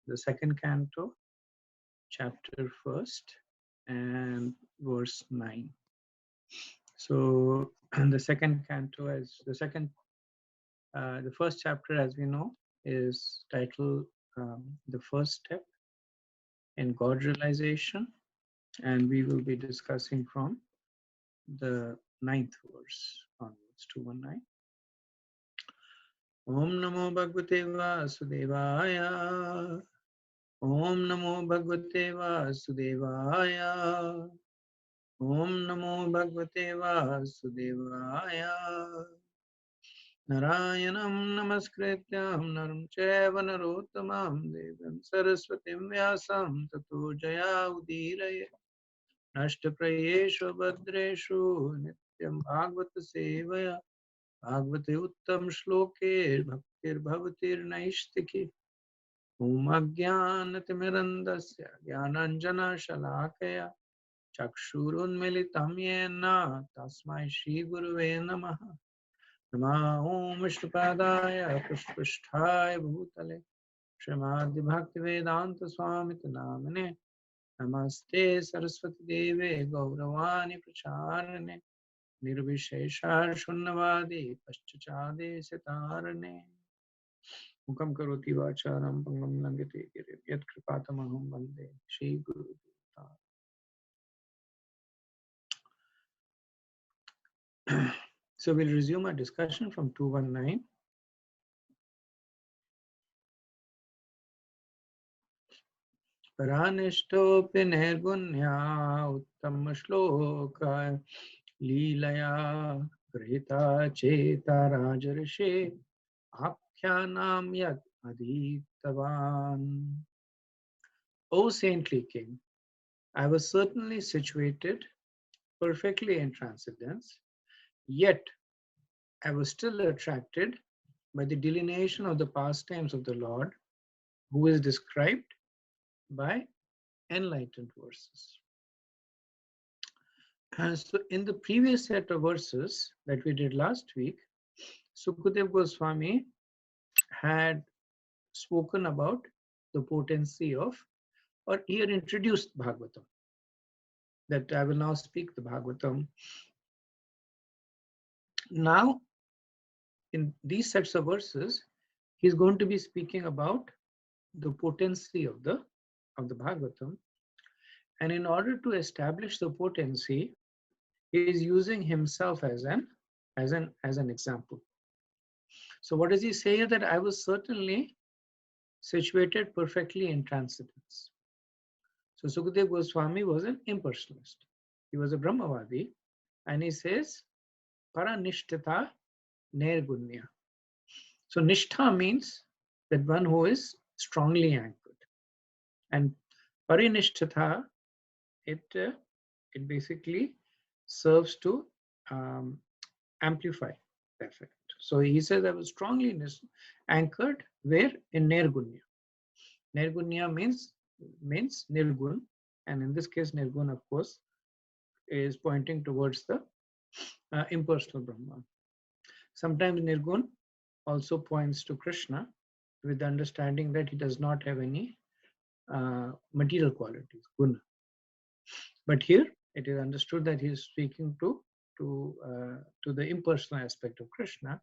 the second canto, chapter 1st, and verse 9. So the second canto, the first chapter, as we know, is titled "The First Step in God Realization," and we will be discussing from the 9th verse onwards, 219. Om Namo Bhagavate Vasudevaya. Om Namo Bhagavate Vasudevaya. Om Namo Bhagavate Vasudevaya. Narayanam Namaskrityam Naram Chaiva Narottamam Devim Saraswatim Vyasam Tato Jaya Udiraye Nashtaprayeshu Bhadreshu Nityam Bhagavata Sevaya Bhagavate Uttam Shloke Bhaktir Bhavatir Naishtiki Om Ajnanatimirandasya Jnananjana Shalakaya Chakshurunmilitam Yena Tasmai Shri Gurave Namaha Namo Om Vishnupadaya Pushpishthaya Bhutale Srimad Bhaktivedanta Swami Namane Namaste Saraswati Deve Gauravani Pracharane Nirvisheshar Shunnavadi Paschachade Sitarane Mukam Karoti Vacharam Pangam Langate Girim Yat Kripatamaham Vande Shri Guru Dev. So we'll resume our discussion from 219. Paranishtopi nirgunya uttam shloka leelaya grihita cheta rajarishe akhyanam yat adhitavan. O saintly king, I was certainly situated perfectly in transcendence, yet I was still attracted by the delineation of the pastimes of the Lord, who is described by enlightened verses. And so in the previous set of verses that we did last week, Sukadev Goswami had spoken about the potency of, or here introduced Bhagavatam, that I will now speak the Bhagavatam. Now, in these sets of verses, he's going to be speaking about the potency of the Bhagavatam. And in order to establish the potency, he is using himself as an example. So what does he say here? That I was certainly situated perfectly in transcendence. So Sukadev Goswami was an impersonalist. He was a Brahmavadi, and he says Paranishtata Nirgunya. So Nishtha means that one who is strongly anchored, and Parinishthata, it basically serves to amplify the effect. So he says I was strongly anchored where? In Nirgunya. Nirgunya means Nirgun, and in this case Nirgun, of course, is pointing towards the impersonal Brahman. Sometimes Nirgun also points to Krishna with the understanding that he does not have any material qualities, guna. But here it is understood that he is speaking to the impersonal aspect of Krishna.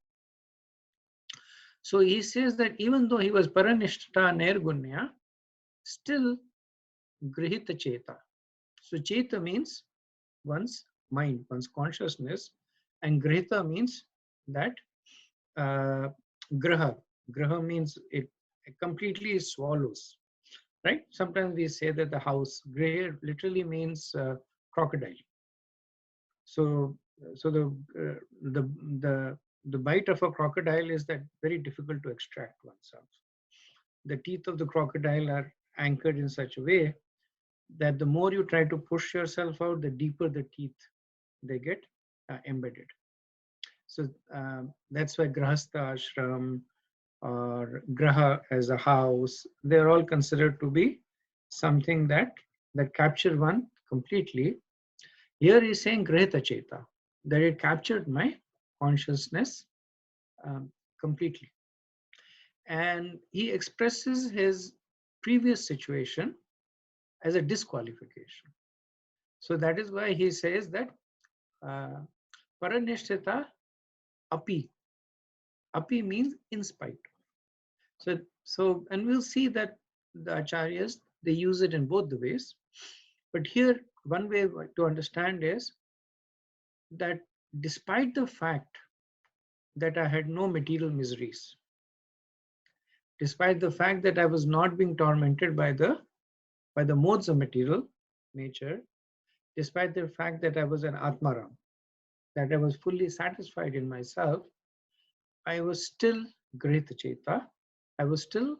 So he says that even though he was Paranishta Nirgunya, still Grihita Cheta. So Cheta means one's mind, one's consciousness, and Grihita means that Graha. Graha means it completely swallows, right? Sometimes we say that the house, Graha literally means crocodile. So the bite of a crocodile is that very difficult to extract oneself. The teeth of the crocodile are anchored in such a way that the more you try to push yourself out, the deeper the teeth they get embedded. So that's why Grahastha Ashram or Graha as a house, they're all considered to be something that capture one completely. Here he's saying Grihita Cheta, that it captured my consciousness completely. And he expresses his previous situation as a disqualification. So that is why he says that Paranishtita api. Api means in spite. So and we'll see that the acharyas, they use it in both the ways. But here, one way to understand is that despite the fact that I had no material miseries, despite the fact that I was not being tormented by the modes of material nature, despite the fact that I was an Atmaram, that I was fully satisfied in myself, I was still Grihita Cheta. I was still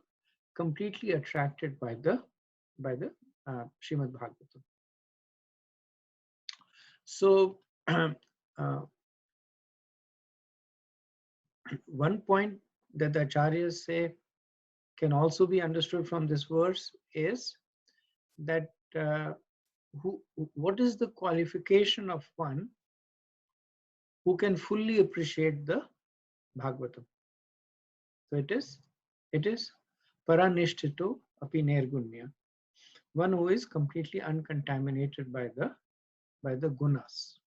completely attracted by the Srimad Bhagavatam. So one point that the acharyas say can also be understood from this verse is that what is the qualification of one who can fully appreciate the Bhagavatam? So it is Paranishtito api nirgunya, one who is completely uncontaminated by the gunas.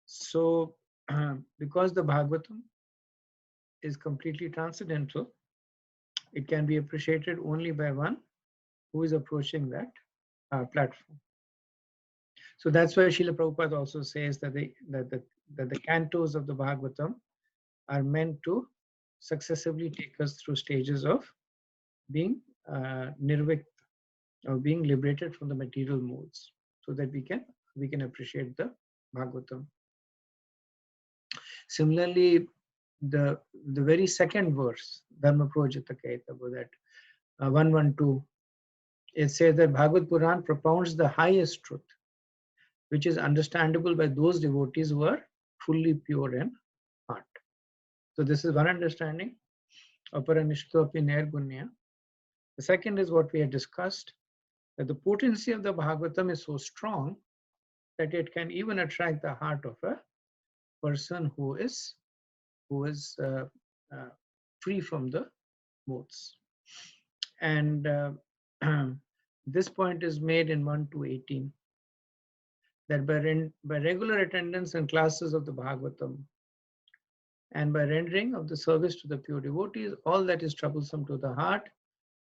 So because the Bhagavatam is completely transcendental, it can be appreciated only by one who is approaching that platform. So that's why Srila Prabhupada also says that the cantos of the Bhagavatam are meant to successively take us through stages of being nirvikt, or being liberated from the material modes, so that we can appreciate the Bhagavatam. Similarly, the very second verse, Dharma Projita Kaitava, that 112, it says that Bhagavad Puran propounds the highest truth, which is understandable by those devotees who are fully pure in heart. So this is one understanding, Aparanishtopi Nirgunya. The second is what we had discussed, that the potency of the Bhagavatam is so strong that it can even attract the heart of a person who is free from the modes. And this point is made in 1 to 18, that by regular attendance in classes of the Bhagavatam and by rendering of the service to the pure devotees, all that is troublesome to the heart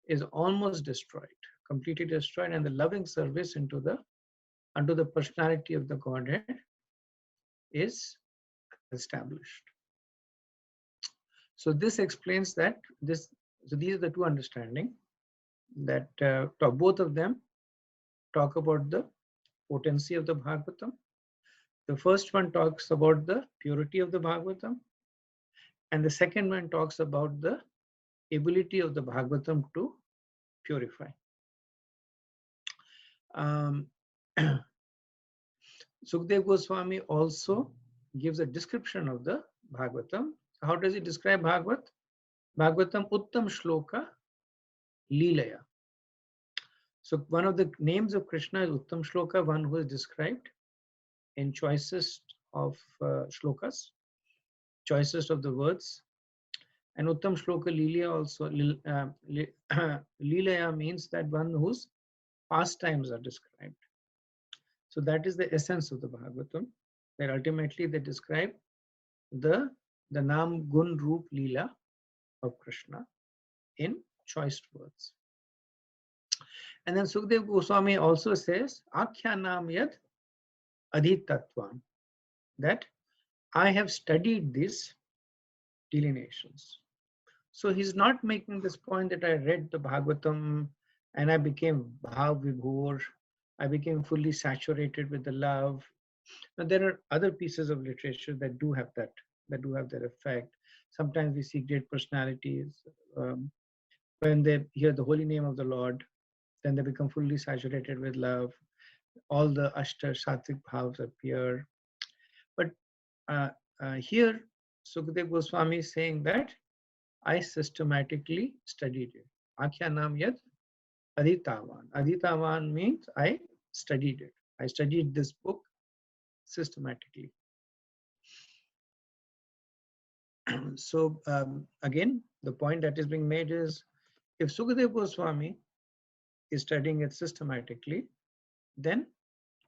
is almost destroyed, completely destroyed, and the loving service unto the personality of the Godhead is established. So this explains that so these are the two understanding that both of them talk about the potency of the Bhagavatam. The first one talks about the purity of the Bhagavatam, and the second one talks about the ability of the Bhagavatam to purify. Sukdev Goswami also gives a description of the Bhagavatam. How does he describe Bhagavatam? Uttam Shloka Leelaya. So one of the names of Krishna is Uttam Shloka, one who is described in choicest of shlokas, choicest of the words. And Uttam Shloka Leelaya also, Leelaya means that one whose pastimes are described. So that is the essence of the Bhagavatam, that ultimately they describe the Nam Gun Roop Leela of Krishna in choice words. And then Sukdev Goswami also says, Akyanam Yad Adhitatvam, that I have studied these delineations. So he's not making this point that I read the Bhagavatam and I became Bhav Vibhor, I became fully saturated with the love. Now there are other pieces of literature that do have that effect. Sometimes we see great personalities. When they hear the holy name of the Lord, then they become fully saturated with love. All the Ashta Sattvic Bhavs appear. But here, Sukdev Goswami is saying that I systematically studied it. Akhyanam Yad Adhitavan. Adhitavan means I studied it. I studied this book systematically. So again, the point that is being made is, if Sukadeva Goswami is studying it systematically, then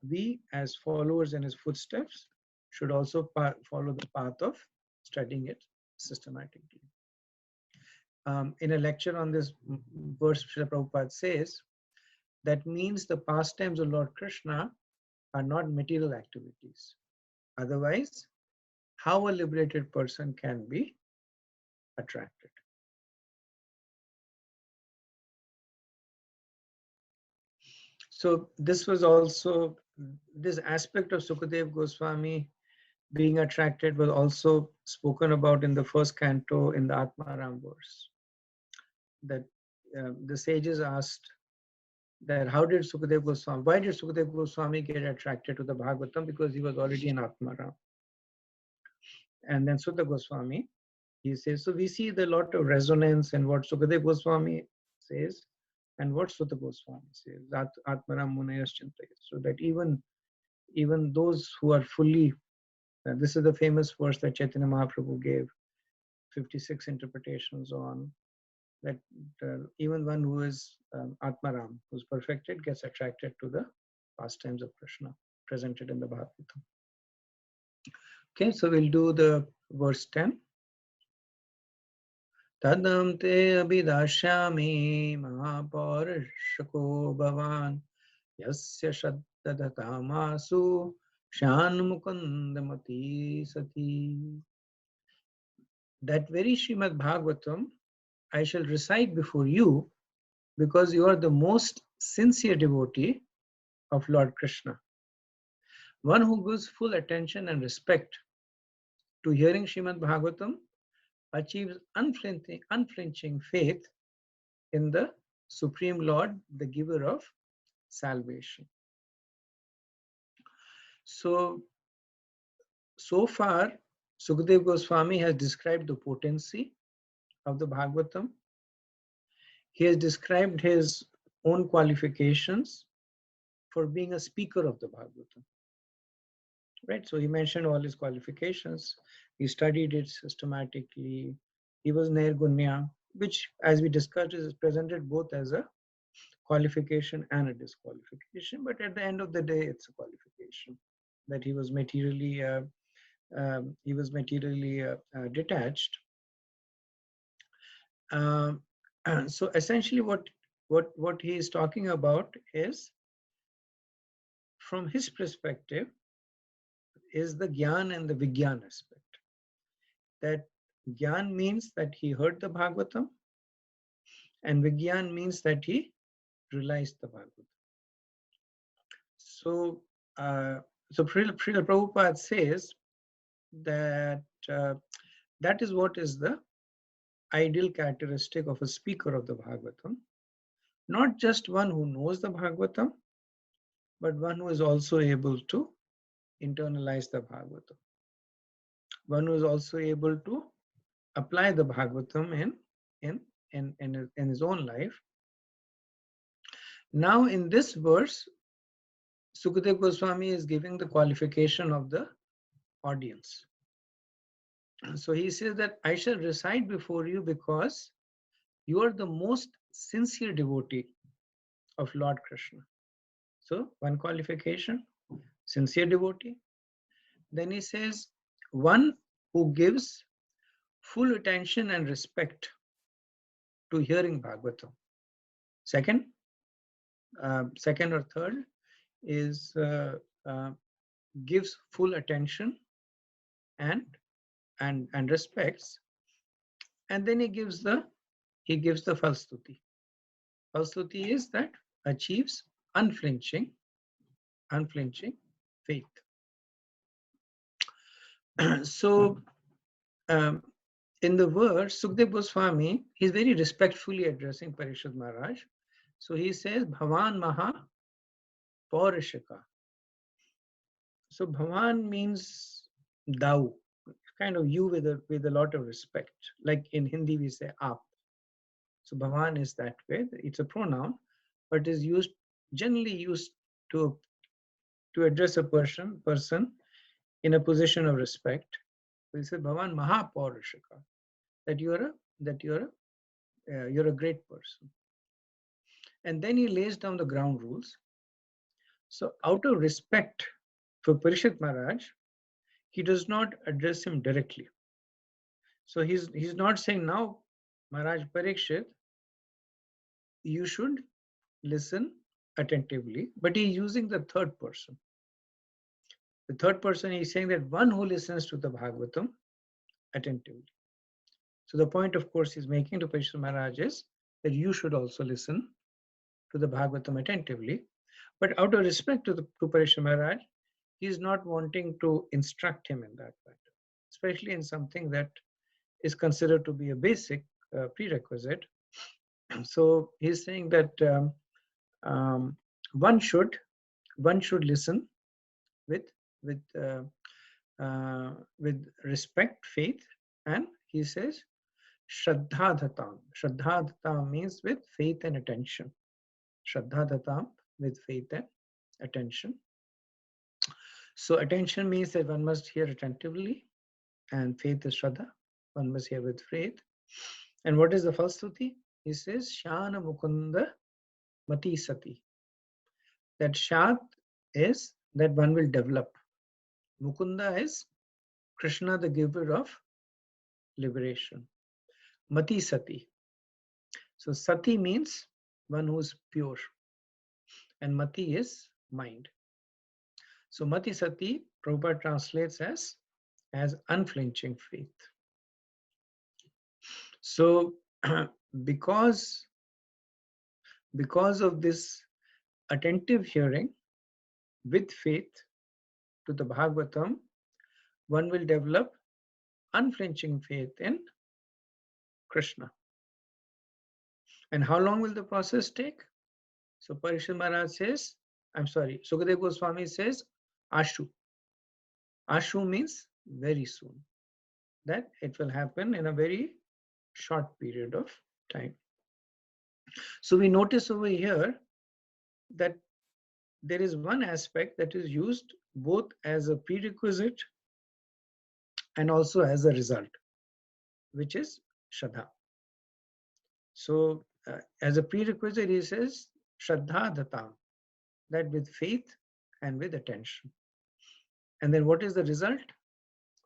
we as followers in his footsteps should also follow the path of studying it systematically. In a lecture on this verse, Srila Prabhupada says, that means the pastimes of Lord Krishna are not material activities. Otherwise, how a liberated person can be attracted? So this was also, this aspect of Sukadev Goswami being attracted was also spoken about in the first canto in the Atmaram verse. That the sages asked that how did Sukadev Goswami, why did Sukadev Goswami get attracted to the Bhagavatam? Because he was already in Atmaram. And then Sutta Goswami, he says, so we see the lot of resonance in what Sukadev Goswami says and what Sutta Goswami says, Atmaram Munayas Chintayas. So that even those who are fully, this is the famous verse that Chaitanya Mahaprabhu gave 56 interpretations on, that even one who is Atmaram, who's perfected, gets attracted to the pastimes of Krishna presented in the Bhagavatam. Okay, so we'll do the verse 10. Tadam te abhidashyami mahaparshako bhavan yasya shaddadhatamasu shan mukundamati sati. That very Srimad Bhagavatam I shall recite before you because you are the most sincere devotee of Lord Krishna. One who gives full attention and respect to hearing Srimad Bhagavatam achieves unflinching faith in the Supreme Lord, the giver of salvation. So far, Sukadev Goswami has described the potency of the Bhagavatam. He has described his own qualifications for being a speaker of the Bhagavatam. Right, so he mentioned all his qualifications. He studied it systematically. He was Nirgunya, which, as we discussed, is presented both as a qualification and a disqualification. But at the end of the day, it's a qualification that he was materially detached. So essentially, what he is talking about is, from his perspective, is the Gyan and the Vigyan aspect. That Gyan means that he heard the Bhagavatam, and Vigyan means that he realized the Bhagavatam. So, Srila Prabhupada says that that is what is the ideal characteristic of a speaker of the Bhagavatam. Not just one who knows the Bhagavatam, but one who is also able to internalize the Bhagavatam. One who is also able to apply the Bhagavatam in his own life. Now, in this verse, Sukadev Goswami is giving the qualification of the audience. So he says that I shall recite before you because you are the most sincere devotee of Lord Krishna. So one qualification, sincere devotee. Then he says, one who gives full attention and respect to hearing Bhagavatam. Second or third is gives full attention and respects, and then he gives the falstuti. Falstuti is that achieves unflinching faith. So in the verse, Sukdev Goswami, he's very respectfully addressing Parishad Maharaj. So he says, Bhavan Maha Paurishika. So Bhavan means thou, kind of you with a lot of respect. Like in Hindi we say aap. So Bhavan is that way. It's a pronoun, but is generally used to address a person in a position of respect. So he said Bhavan Maha Paurishika, that you're a great person. And then he lays down the ground rules. So out of respect for Parishit Maharaj, he does not address him directly. So he's not saying, now, Maharaj Parikshit, you should listen attentively, but he's using the third person. The third person, he's saying that one who listens to the Bhagavatam attentively. So the point, of course, he's making to Parishit Maharaj is that you should also listen to the Bhagavatam attentively. But out of respect to Parishit Maharaj, he is not wanting to instruct him in that matter, especially in something that is considered to be a basic prerequisite. So he's saying that um, one should listen with with uh, with respect, faith, and he says Shraddha-dhatam. Shraddha-dhatam means with faith and attention. Shraddha-dhatam, with faith and attention. So attention means that one must hear attentively, and faith is Shraddha. One must hear with faith. And what is the falstuti? He says Shana Mukunda Mati Sati. That Shat is that one will develop. Mukunda is Krishna, the giver of liberation. Mati Sati. So Sati means one who is pure, and Mati is mind. So Mati Sati, Prabhupada translates as unflinching faith. So because of this attentive hearing with faith to the Bhagavatam, one will develop unflinching faith in Krishna. And how long will the process take? So Parishit Maharaj says, Sukadeva Goswami says, Ashu. Ashu means very soon. That it will happen in a very short period of time. So we notice over here that there is one aspect that is used both as a prerequisite and also as a result, which is Shraddha. So as a prerequisite, he says Shraddha Dhatam, that with faith and with attention. And then what is the result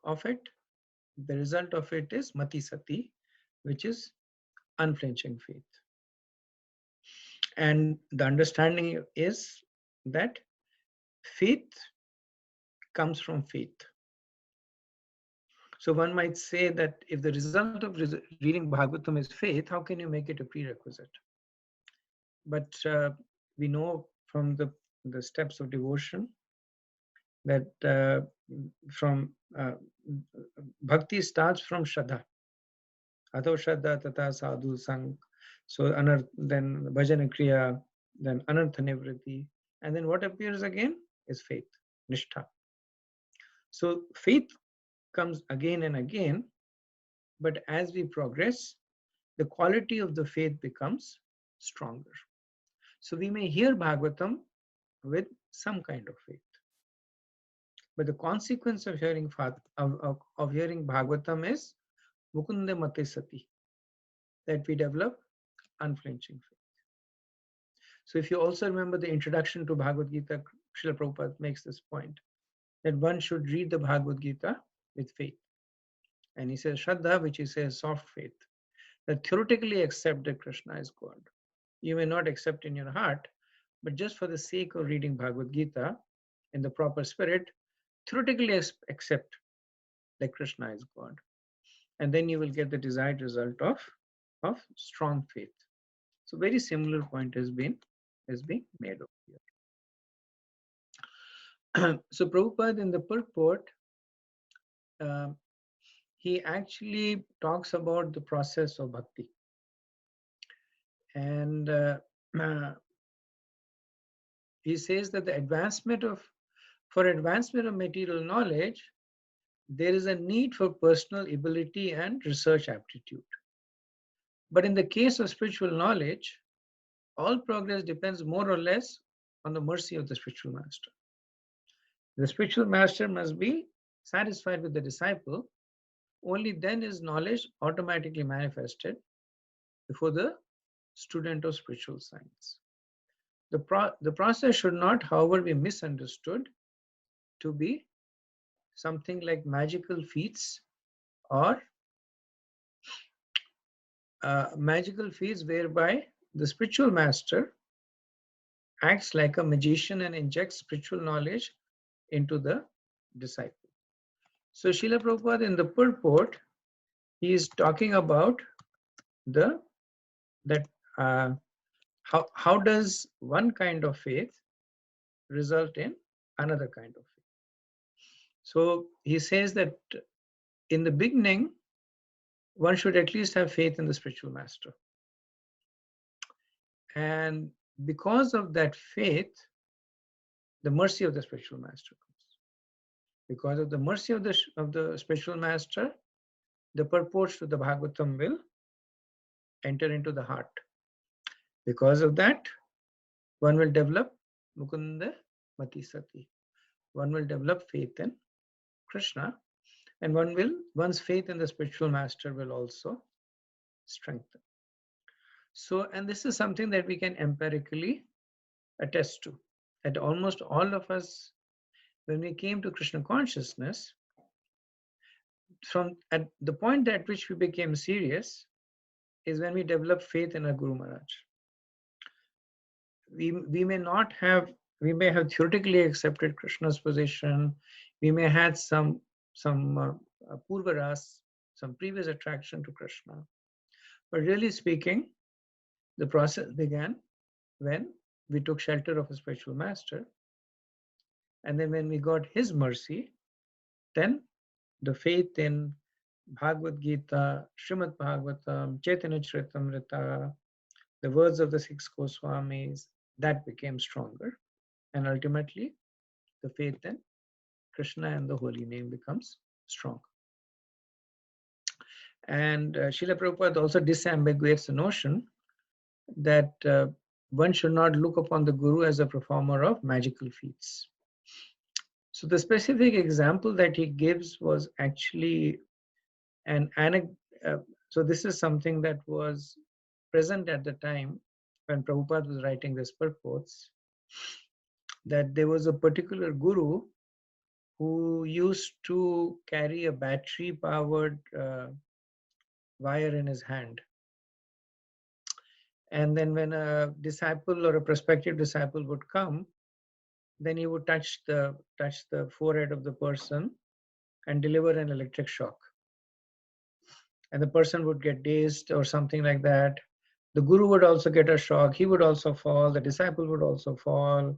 of it? The result of it is Mati Sati, which is unflinching faith. And the understanding is that faith comes from faith. So one might say that if the result of reading Bhagavatam is faith, how can you make it a prerequisite? But we know from the steps of devotion that bhakti starts from Shraddha. Atho Shraddha Tata Sadhu Sang. So then Bhajana Kriya, then Anartha Nivriti. And then what appears again is faith, Nishtha. So faith comes again and again, but as we progress, the quality of the faith becomes stronger. So we may hear Bhagavatam with some kind of faith, but the consequence of hearing Bhagavatam is Mukunda Mate Sati, that we develop unflinching faith. So if you also remember the introduction to Bhagavad Gita, Srila Prabhupada makes this point, that one should read the Bhagavad Gita with faith. And he says Shraddha, which he says soft faith, that theoretically accept that Krishna is God. You may not accept in your heart, but just for the sake of reading Bhagavad Gita in the proper spirit, theoretically accept that Krishna is God. And then you will get the desired result of strong faith. So very similar point has been made over here. So Prabhupada in the purport, he actually talks about the process of bhakti. And he says that for advancement of material knowledge, there is a need for personal ability and research aptitude. But in the case of spiritual knowledge, all progress depends more or less on the mercy of the spiritual master. The spiritual master must be satisfied with the disciple. Only then is knowledge automatically manifested before the student of spiritual science. The process should not, however, be misunderstood to be something like magical feats or magical feats whereby the spiritual master acts like a magician and injects spiritual knowledge into the disciple. So Srila Prabhupada in the purport, he is talking about the that uh, how does one kind of faith result in another kind of faith. So he says that in the beginning, one should at least have faith in the spiritual master. And because of that faith, the mercy of the spiritual master comes. Because of the mercy of the spiritual master, the purports to the Bhagavatam will enter into the heart. Because of that, one will develop Mukunda Mati Sati. One will develop faith in Krishna, and one's faith in the spiritual master will also strengthen. So, and this is something that we can empirically attest to, that almost all of us, when we came to Krishna consciousness, from at the point at which we became serious is when we developed faith in our Guru Maharaj. We may have theoretically accepted Krishna's position. We may have some purvaras, some previous attraction to Krishna. But really speaking, the process began when we took shelter of a spiritual master. And then when we got his mercy, then the faith in Bhagavad Gita, Srimad Bhagavatam, Chaitanya Charitamrita, the words of the six Goswamis, that became stronger. And ultimately, the faith in Krishna and the holy name becomes strong. And Srila Prabhupada also disambiguates the notion that one should not look upon the Guru as a performer of magical feats. So the specific example that he gives was actually an anecdote. So this is something that was present at the time when Prabhupada was writing these purports, that there was a particular guru who used to carry a battery-powered wire in his hand. And then when a disciple or a prospective disciple would come, then he would touch the forehead of the person and deliver an electric shock. And the person would get dazed or something like that. The guru would also get a shock. He would also fall. The disciple would also fall.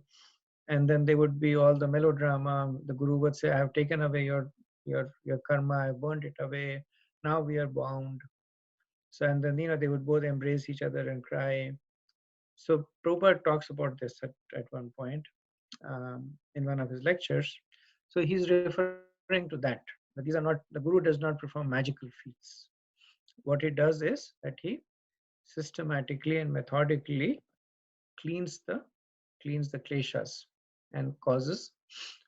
And then there would be all the melodrama. The guru would say, I have taken away your karma. I burned it away. Now we are bound. So, and then, they would both embrace each other and cry. So Prabhupada talks about this at one point in one of his lectures. So he's referring to that. But these are not, the guru does not perform magical feats. What he does is that he systematically and methodically cleans the kleshas and causes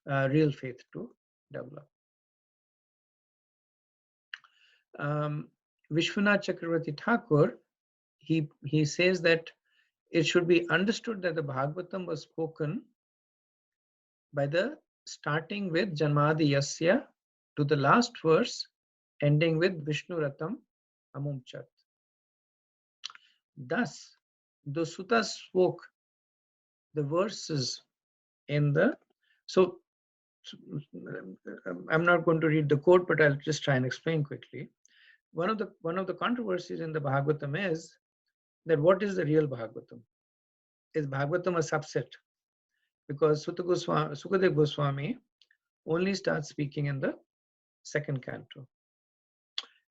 real faith to develop. Vishwanath Chakravarti Thakur, he says that it should be understood that the Bhagavatam was spoken by the starting with Janmadi Yasya to the last verse ending with Vishnu Ratam Amumchat. Thus, the sutta spoke the verses in the, so I'm not going to read the quote, but I'll just try and explain quickly. One of the controversies in the Bhagavatam is that what is the real Bhagavatam? Is Bhagavatam a subset? Because Sukadev Goswami only starts speaking in the second canto,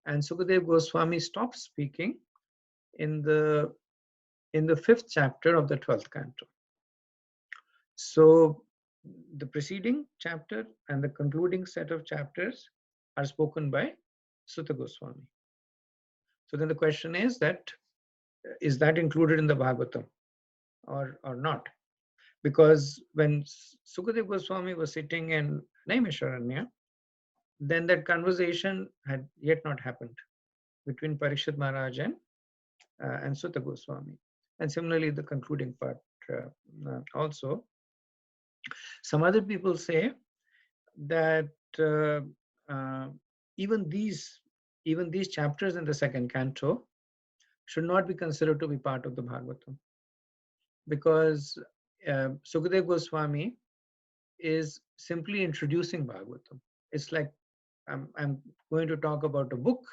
and Sukadev Goswami stops speaking in the fifth chapter of the 12th canto. So the preceding chapter and the concluding set of chapters are spoken by Sutta Goswami. So then the question is that included in the Bhagavatam or not? Because when Sukadev Goswami was sitting in Naimisharanya, then that conversation had yet not happened between Parikshit Maharaj and Sutta Goswami. And similarly, the concluding part also. Some other people say that uh, even these even these chapters in the second canto should not be considered to be part of the Bhagavatam, because Sukadev Goswami is simply introducing Bhagavatam. It's like I'm going to talk about a book,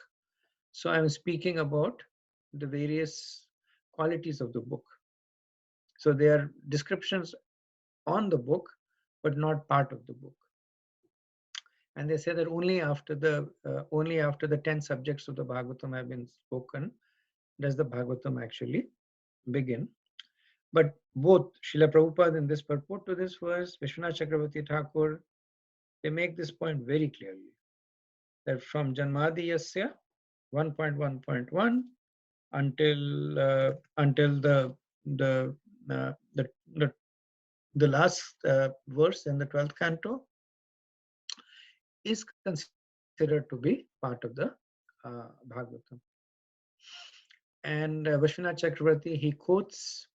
so I'm speaking about the various qualities of the book. So they are descriptions on the book, but not part of the book. And they say that only after the 10 subjects of the Bhagavatam have been spoken does the Bhagavatam actually begin. But both Srila Prabhupada in this purport to this verse, Vishwanath Chakravarti Thakur, they make this point very clearly, that from Janmadiyasya 1.1.1 until the uh, the, the the last verse in the 12th canto is considered to be part of the Bhagavatam. And Vishwanath Chakravarti, he quotes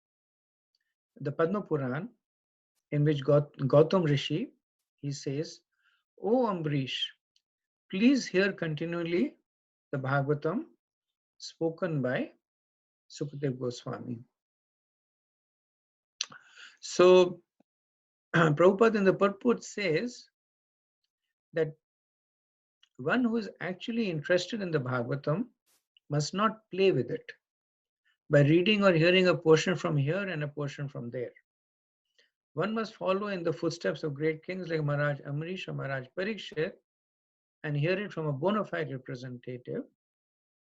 the Padma Puran, in which Gautam Rishi, he says, "O Ambrish, please hear continually the Bhagavatam spoken by Sukadev Goswami." So Prabhupada in the purport says that one who is actually interested in the Bhagavatam must not play with it by reading or hearing a portion from here and a portion from there. One must follow in the footsteps of great kings like Maharaj Amrish or Maharaj Parikshit and hear it from a bona fide representative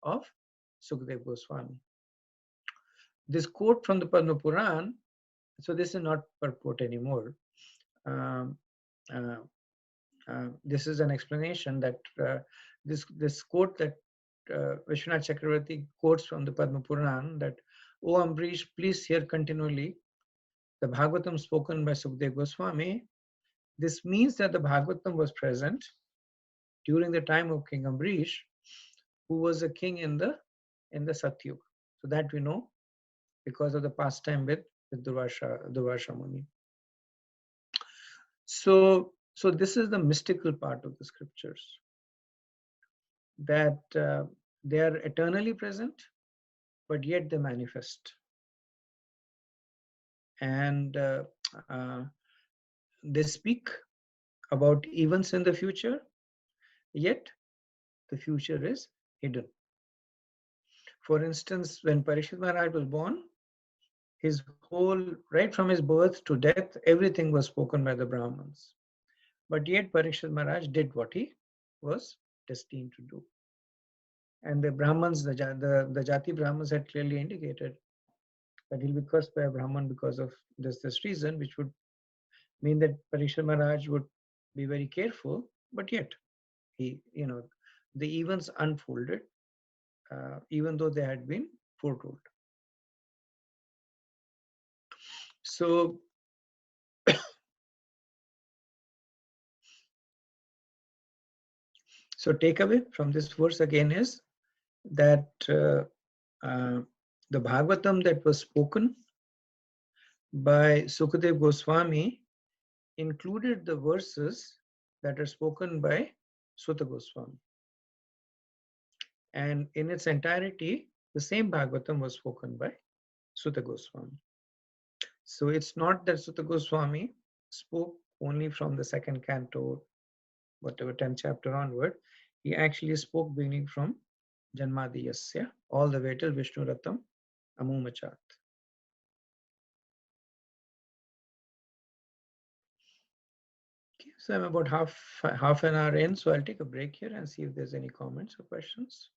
of Sukadev Goswami. This quote from the Padma Puran, so this is not purport anymore. Um, uh, this is an explanation that this quote that Vishwanath Chakravarti quotes from the Padma Puran, that, "O Ambrish, please hear continually the Bhagavatam spoken by Sukadev Goswami." This means that the Bhagavatam was present during the time of King Ambrish, who was a king in the Satyug. So that we know because of the pastime with Durvasha Muni. So this is the mystical part of the scriptures, that they are eternally present, but yet they manifest. And they speak about events in the future, yet the future is hidden. For instance, when Parikshit Maharaj was born, his whole, right from his birth to death, everything was spoken by the Brahmins. But yet Parikshit Maharaj did what he was destined to do. And the Brahmins, the Jati Brahmins had clearly indicated that he'll be cursed by a Brahman because of this reason, which would mean that Parikshit Maharaj would be very careful, but yet he, the events unfolded, even though they had been foretold. So takeaway from this verse again is that the Bhagavatam that was spoken by Sukadev Goswami included the verses that are spoken by Suta Goswami. And in its entirety, the same Bhagavatam was spoken by Suta Goswami. So it's not that Suta Goswami spoke only from the second canto, whatever 10th chapter onward. He actually spoke beginning from Janmadiyasya all the way till Vishnu Ratam Amumachat. Okay, so I'm about half an hour in, so I'll take a break here and see if there's any comments or questions.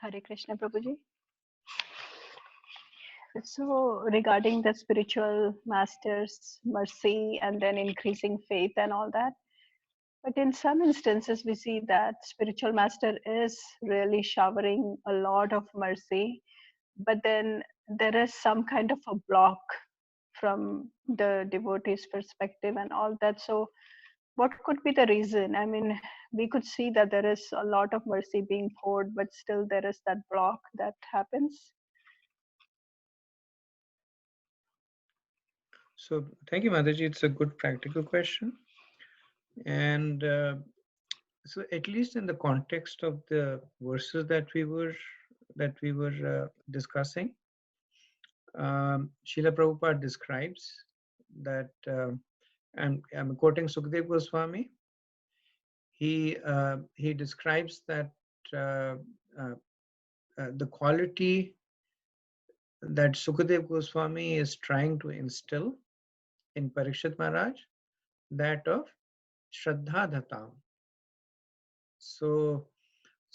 Hare Krishna, Prabhuji. So, regarding the spiritual masters' mercy and then increasing faith and all that, but in some instances, we see that spiritual master is really showering a lot of mercy, but then there is some kind of a block from the devotee's perspective and all that. So, what could be the reason? I mean, we could see that there is a lot of mercy being poured, but still there is that block that happens. So thank you, Mataji. It's a good practical question. And so at least in the context of the verses that we were discussing, Srila Prabhupada describes that, I'm quoting Sukadev Goswami. He describes that uh, uh, the quality that Sukadev Goswami is trying to instill in Parikshit Maharaj, that of Shraddha Dhatam. So,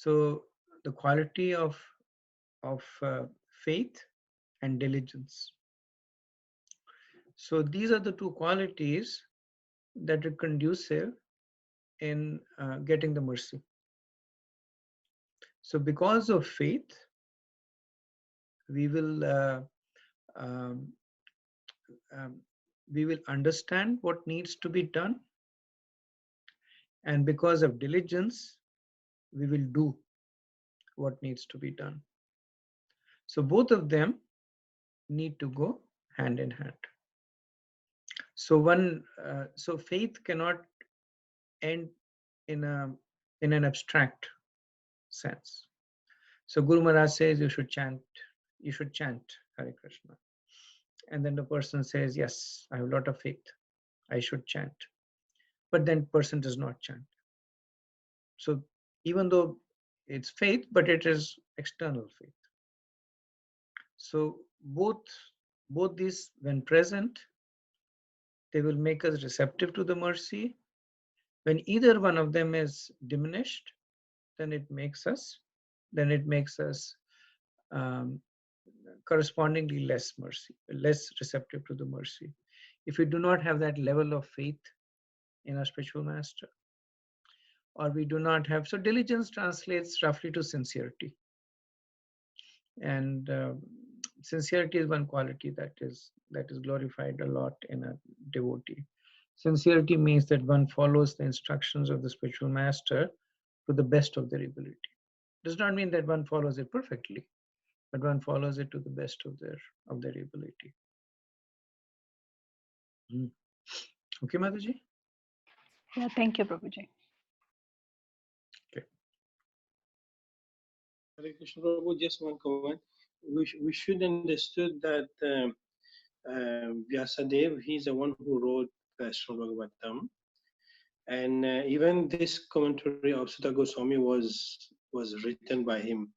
the quality of faith and diligence. So these are the two qualities that are conducive in getting the mercy. So because of faith, we will um, um, we will understand what needs to be done, and because of diligence, we will do what needs to be done. So both of them need to go hand in hand. So so faith cannot end in an abstract sense. So Guru Maharaj says you should chant Hare Krishna. And then the person says, yes, I have a lot of faith, I should chant. But then person does not chant. So even though it's faith, but it is external faith. So both these, when present, they will make us receptive to the mercy. When either one of them is diminished, then it makes us um, correspondingly less receptive to the mercy. If we do not have that level of faith in our spiritual master, or we do not have, so diligence translates roughly to sincerity, and sincerity is one quality that is glorified a lot in a devotee. Sincerity means that one follows the instructions of the spiritual master to the best of their ability. Does not mean that one follows it perfectly, but one follows it to the best of their ability. Okay, Mataji? Yeah, thank you, Prabhuji. Okay. Hare Krishna Prabhu, just one comment. We should understood that Vyasadev, he's the one who wrote the Srimad Bhagavatam, and even this commentary of Sutta Goswami was written by him.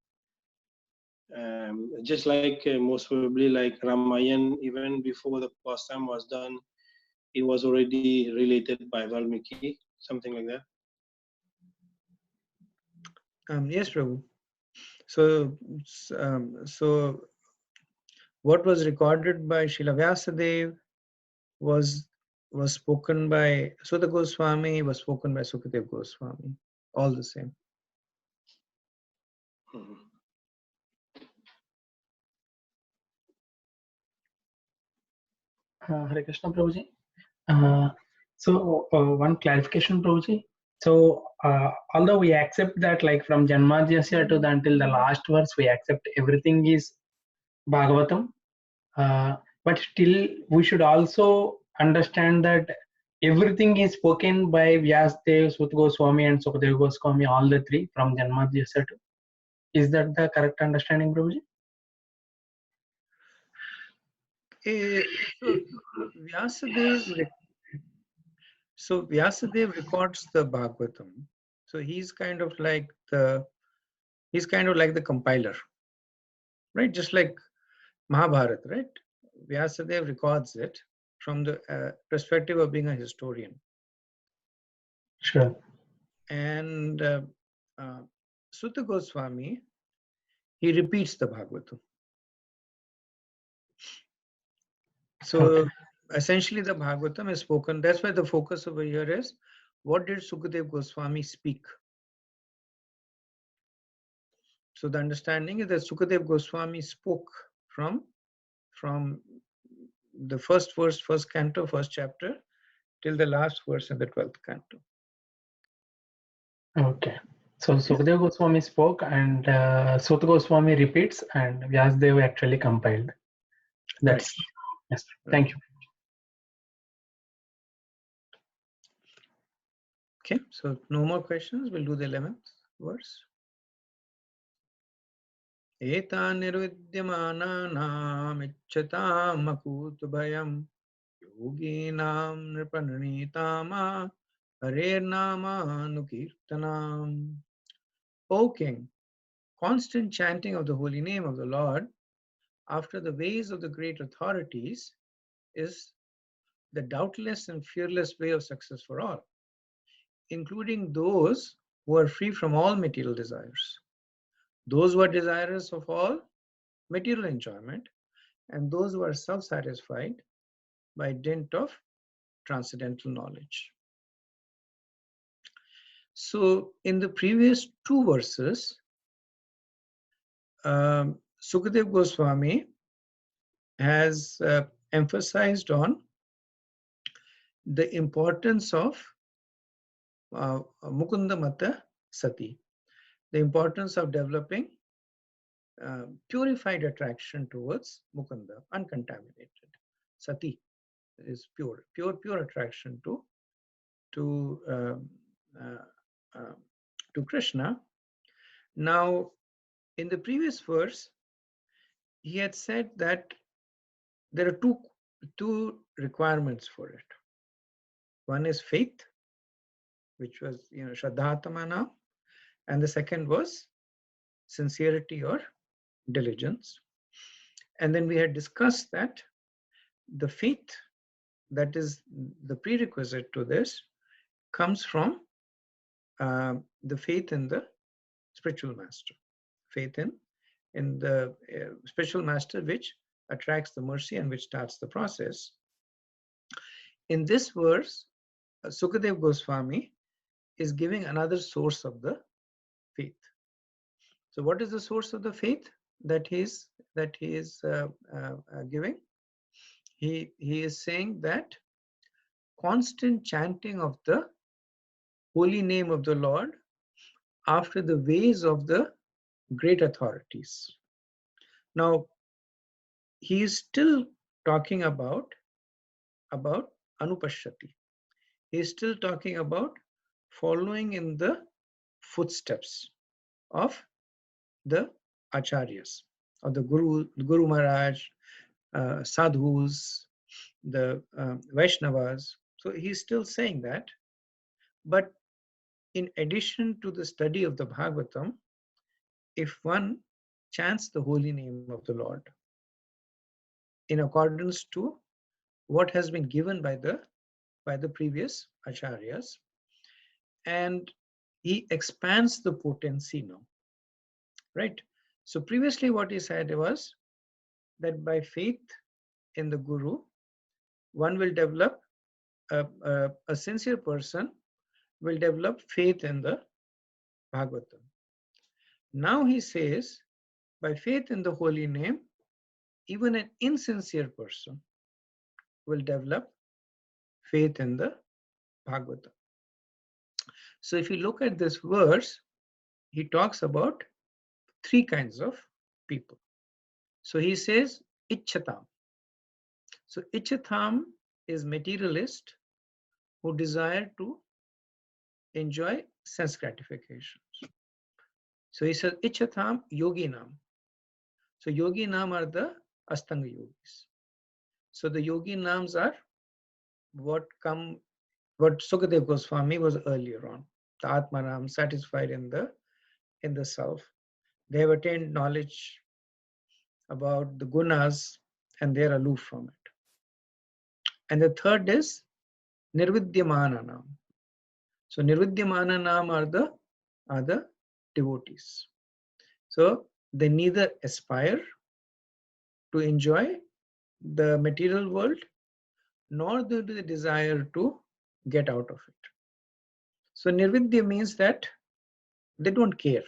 Just like most probably like Ramayan, even before the pastime was done, it was already related by Valmiki, something like that. Yes, Prabhu. So, what was recorded by Srila Vyasadeva was spoken by Sutta Goswami, was spoken by Sukadev Goswami. All the same. Mhm. Hare Krishna Prabhuji. One clarification, Prabhuji. Although we accept that, like from Janmadhyasya to until the last verse, we accept everything is Bhagavatam. But still, we should also understand that everything is spoken by Vyasadeva, Sutta Goswami, and Sukadeva Goswami, all the three from Janmadhyasya to. Is that the correct understanding, Prabhuji? So Vyasadeva records the Bhagavatam. So he's kind of like the compiler, right? Just like Mahabharata, right? Vyasadeva records it from the perspective of being a historian. Sure. And Sutta Goswami, he repeats the Bhagavatam. So Okay. essentially the Bhagavatam is spoken. That's why the focus over here is, what did Sukadev Goswami speak? So the understanding is that Sukadev Goswami spoke from the first verse, first canto, first chapter, till the last verse in the 12th canto. Okay. So Sukadeva Goswami spoke and Sutta Goswami repeats and Vyasdeva actually compiled. That's yes. Thank you. Okay, so no more questions. We'll do the 11th verse. Etan nirvidyamanaam ichchatam akutubhayam yoginam nripananitama harer nama nukirtanam. O King, constant chanting of the holy name of the Lord after the ways of the great authorities is the doubtless and fearless way of success for all, including those who are free from all material desires, those who are desirous of all material enjoyment, and those who are self-satisfied by dint of transcendental knowledge. So in the previous two verses, Sukadev Goswami has emphasized on the importance of Mukunda Mata Sati, the importance of developing purified attraction towards Mukunda, uncontaminated. Sati is pure attraction to Krishna. Now, in the previous verse, he had said that there are two requirements for it. One is faith, which was Shraddhatamana, and the second was sincerity or diligence. And then we had discussed that the faith that is the prerequisite to this comes from the faith in the spiritual master, faith in the spiritual master which attracts the mercy and which starts the process. In this verse, Sukadev Goswami is giving another source of the faith. So what is the source of the faith that he is giving? He is saying that constant chanting of the holy name of the Lord after the ways of the great authorities. Now, he is still talking about Anupashati. He is still talking about following in the footsteps of the acharyas, of the Guru Maharaj, sadhus, the Vaishnavas. So he's still saying that. But in addition to the study of the Bhagavatam, if one chants the holy name of the Lord in accordance to what has been given by the previous acharyas, and he expands the potency now, right? So previously what he said was that by faith in the Guru, one will develop, a sincere person will develop faith in the Bhagavatam. Now he says, by faith in the holy name, even an insincere person will develop faith in the Bhagavatam. So if you look at this verse, he talks about three kinds of people. So he says, Ichchatam. So Ichchatam is materialist who desire to enjoy sense gratifications. So he says, Ichchatam Yoginam. So Yoginam are the Astanga yogis. So the yogi names are what Sukadev Goswami was earlier on. The Atmaram, satisfied in the self. They have attained knowledge about the gunas and they are aloof from it. And the third is Nirvidyamananam. So Nirvidyamananam are the devotees. So they neither aspire to enjoy the material world nor do they desire to get out of it. So Nirvidya means that they don't care.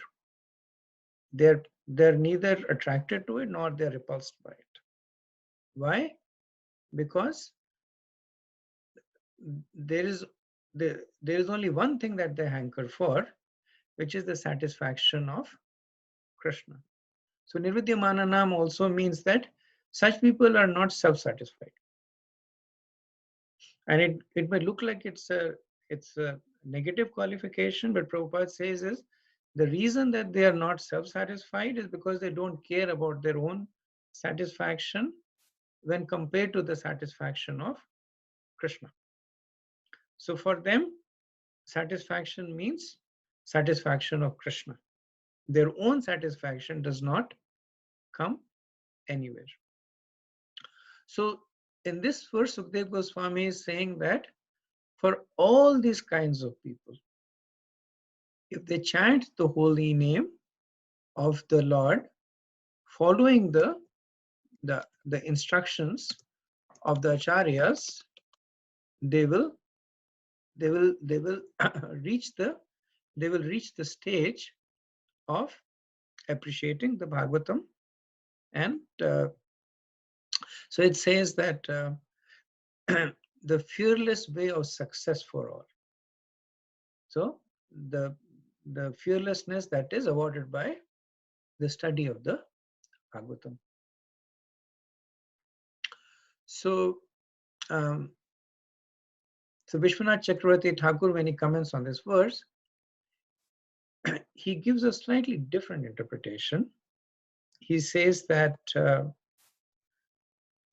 They're neither attracted to it nor they're repulsed by it. Why? Because there is only one thing that they hanker for, which is the satisfaction of Krishna. So Nirvidyamananam also means that such people are not self-satisfied. And it may look like it's a negative qualification, but Prabhupada says is the reason that they are not self-satisfied is because they don't care about their own satisfaction when compared to the satisfaction of Krishna. So for them, satisfaction means satisfaction of Krishna. Their own satisfaction does not come anywhere. So in this verse, Sukdev Goswami is saying that for all these kinds of people, if they chant the holy name of the Lord, following the instructions of the acharyas, they will reach the stage of appreciating the Bhagavatam. And so it says that the fearless way of success for all. So the fearlessness that is awarded by the study of the Bhagavatam. So so Vishwanath Chakravarti Thakur, when he comments on this verse, he gives a slightly different interpretation. He says that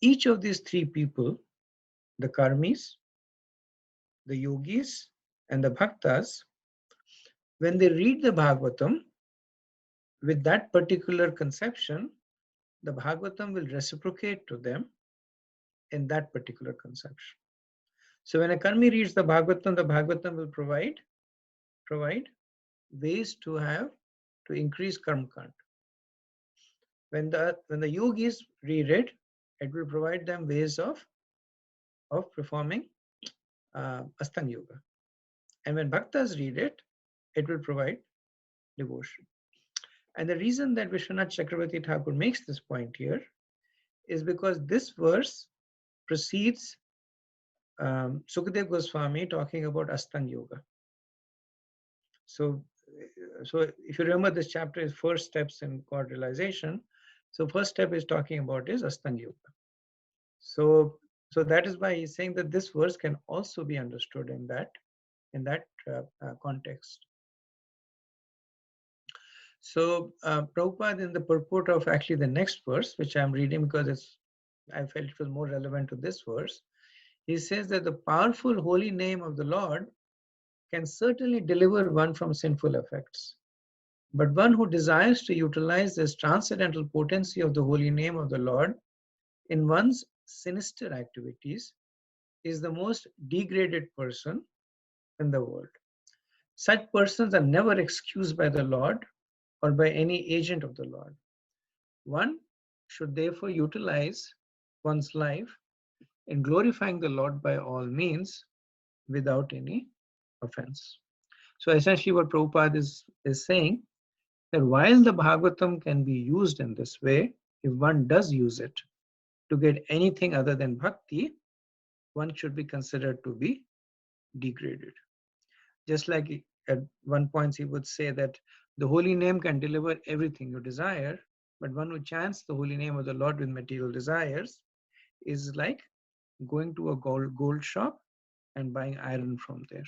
each of these three people, the karmis, the yogis, and the bhaktas, when they read the Bhagavatam with that particular conception, the Bhagavatam will reciprocate to them in that particular conception. So when a karmi reads the Bhagavatam will provide ways to increase karma kand. When the yogis read it, it will provide them ways of performing Astanga Yoga. And when bhaktas read it, it will provide devotion. And the reason that Vishwanath Chakravarti Thakur makes this point here is because this verse precedes Sukadev Goswami talking about Astanga Yoga. So if you remember, this chapter is first steps in God realization. So first step is talking about is Astanga Yoga. So that is why he's saying that this verse can also be understood in that context. So Prabhupada, in the purport of actually the next verse, which I'm reading because I felt it was more relevant to this verse, he says that the powerful holy name of the Lord can certainly deliver one from sinful effects. But one who desires to utilize this transcendental potency of the holy name of the Lord in one's sinister activities is the most degraded person in the world. Such persons are never excused by the Lord or by any agent of the Lord. One should therefore utilize one's life in glorifying the Lord by all means without any offense. So essentially what Prabhupada is saying, that while the Bhagavatam can be used in this way, if one does use it to get anything other than bhakti, one should be considered to be degraded. Just like at one point he would say that the holy name can deliver everything you desire, but one who chants the holy name of the Lord with material desires is like going to a gold shop and buying iron from there.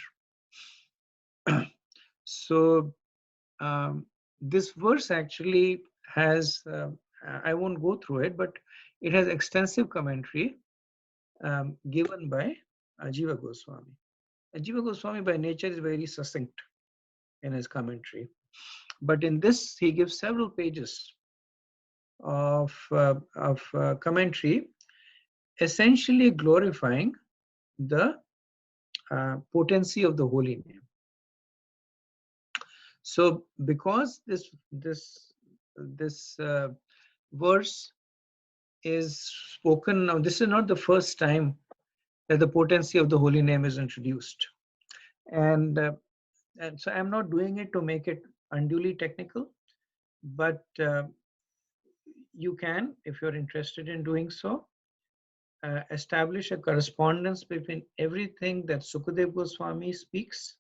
So this verse actually has, I won't go through it, but it has extensive commentary given by Jiva Goswami. Jiva Goswami by nature is very succinct in his commentary. But in this, he gives several pages of commentary, essentially glorifying the potency of the holy name. So because this verse is spoken now, this is not the first time that the potency of the holy name is introduced. And so I'm not doing it to make it unduly technical, but you can, if you're interested in doing so, establish a correspondence between everything that Sukadev Goswami speaks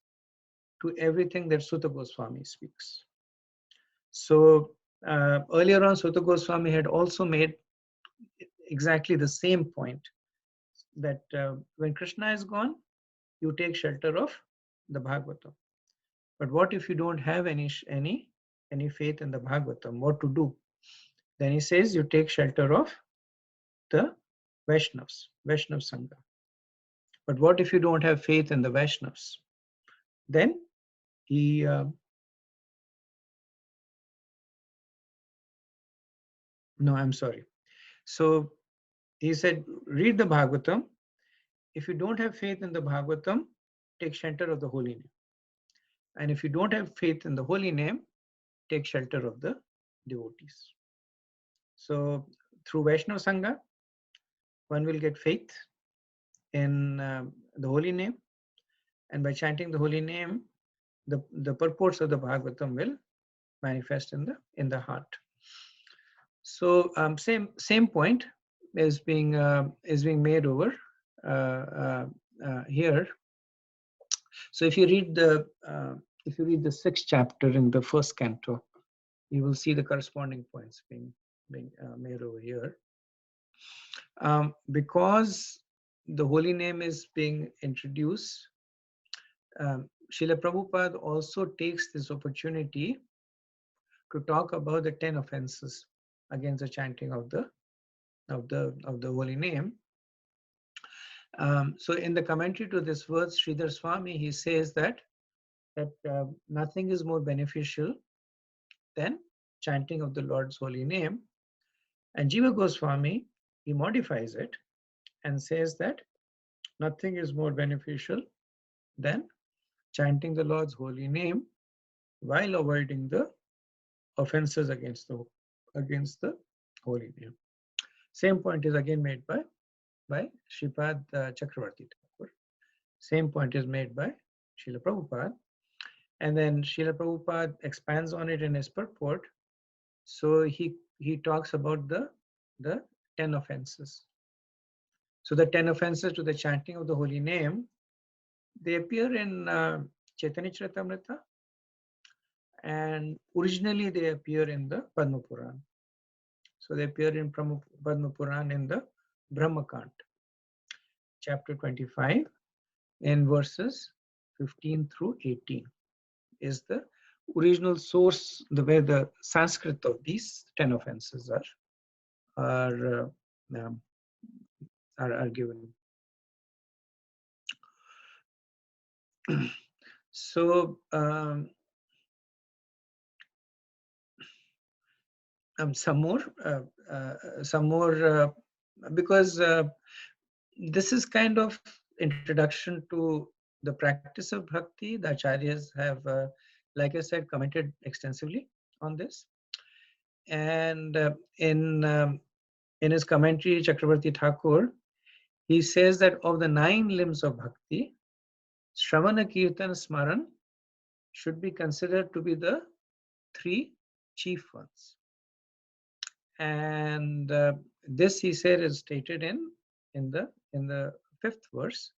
to everything that Sutta Goswami speaks. So earlier on, Sutta Goswami had also made exactly the same point, that when Krishna is gone, you take shelter of the Bhagavatam. But what if you don't have any faith in the Bhagavatam? What to do? Then he says you take shelter of the Vaishnavas, Vaishnav Sangha. But what if you don't have faith in the Vaishnavas? Then he no, I'm sorry. So he said, read the Bhagavatam. If you don't have faith in the Bhagavatam, take shelter of the holy name. And if you don't have faith in the holy name, take shelter of the devotees. So through Vaishnava Sangha, one will get faith in the holy name, and by chanting the holy name, the purports of the Bhagavatam will manifest in the heart. So same point is being made over here. So if you read the 6th chapter in the 1st canto, you will see the corresponding points being made over here. Because the holy name is being introduced, Srila Prabhupada also takes this opportunity to talk about the 10 offenses against the chanting of the holy name. So in the commentary to this verse, Sridhar Swami, he says that nothing is more beneficial than chanting of the Lord's holy name. And Jiva Goswami, he modifies it and says that nothing is more beneficial than chanting the Lord's holy name while avoiding the offenses against the holy name. Same point is again made by Sripad Chakravarti Thakur. Same point is made by Srila Prabhupada. And then Srila Prabhupada expands on it in his purport. So he talks about the 10 offenses. So the 10 offenses to the chanting of the holy name, they appear in Chaitanya Charitamrita, and originally they appear in the Padma Purana. So they appear in Padma Purana in the Brahmakant, chapter 25, in verses 15 through 18 is the original source, the way the Sanskrit of these 10 offenses are given. So some more because this is kind of introduction to the practice of bhakti. The acharyas have, like I said, commented extensively on this. And in his commentary, Chakravarti Thakur, he says that of the 9 limbs of bhakti, Shravana, Kirtan, Smaran should be considered to be the 3 chief ones. And this, he said, is stated in the 5th verse,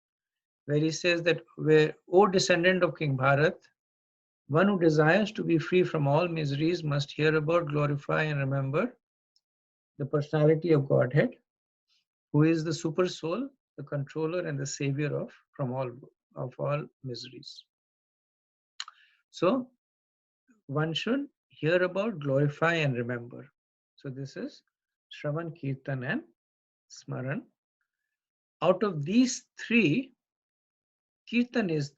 where he says that, O descendant of King Bharat, one who desires to be free from all miseries must hear about, glorify, and remember the personality of Godhead, who is the super soul, the controller, and the savior of all miseries. So one should hear about, glorify, and remember. So this is Shravan, Kirtan, and Smaran. Out of these 3, Kirtan is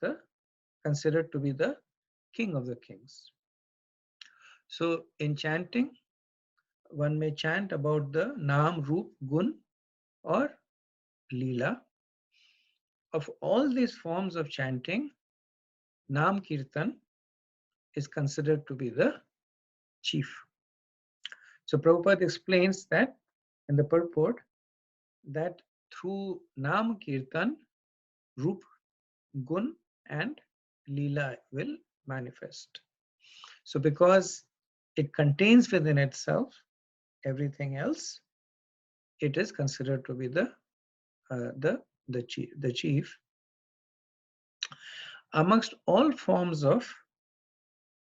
considered to be the king of the kings. So in chanting, one may chant about the Naam, Roop, Gun, or Leela. Of all these forms of chanting, Naam Kirtan is considered to be the chief. So Prabhupada explains that in the purport that through Naam Kirtan, Roop, Gun, and Leela will manifest. So because it contains within itself everything else, it is considered to be the chief. amongst all forms of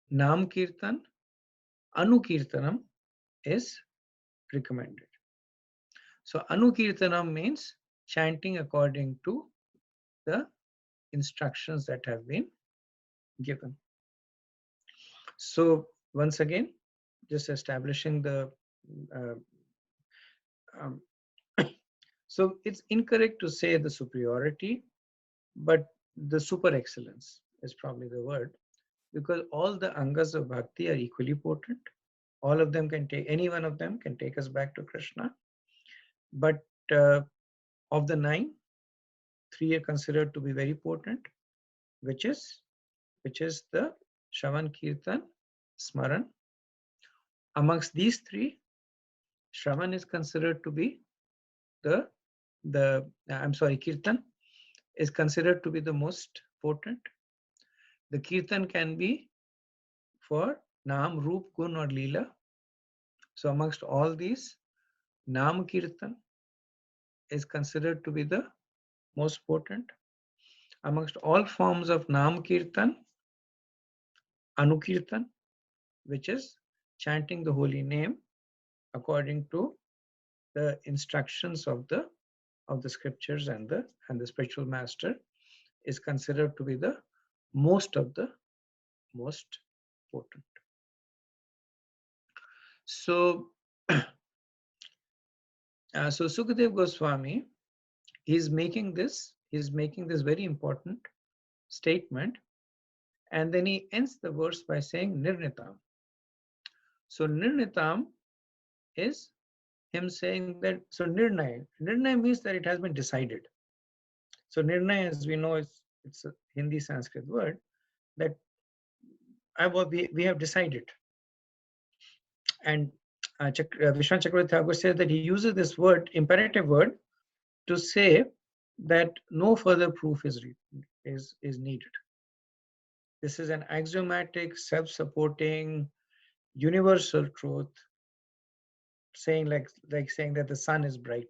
Nam Kirtan, Anukirtanam is recommended. So Anukirtanam means chanting according to the instructions that have been given. So once again, just establishing the uh, um, so it's incorrect to say the superiority, but the super excellence is probably the word, because all the angas of bhakti are equally potent. All of them can take, any one of them can take us back to Krishna. But of the 9, 3 are considered to be very potent, which is the Shravan, Kirtan, Smaran. Amongst these 3, Shravan is considered to be Kirtan is considered to be the most potent. The Kirtan can be for Nam, Roop, Gun or Leela. So amongst all these, Nam Kirtan is considered to be the most potent. Amongst all forms of Nam Kirtan, Anukirtan, which is chanting the holy name according to the instructions of the scriptures and the spiritual master, is considered to be the most potent. So so Sukadev Goswami is making this very important statement, and then he ends the verse by saying Nirnitam. So Nirnitam is him saying that, so Nirnay means that it has been decided. So Nirnay, as we know, it's a Hindi Sanskrit word that we have decided. And Vishwanath Chakravarti Thakur said that he uses this word, imperative word, to say that no further proof is needed. This is an axiomatic, self-supporting, universal truth, saying saying that the sun is bright.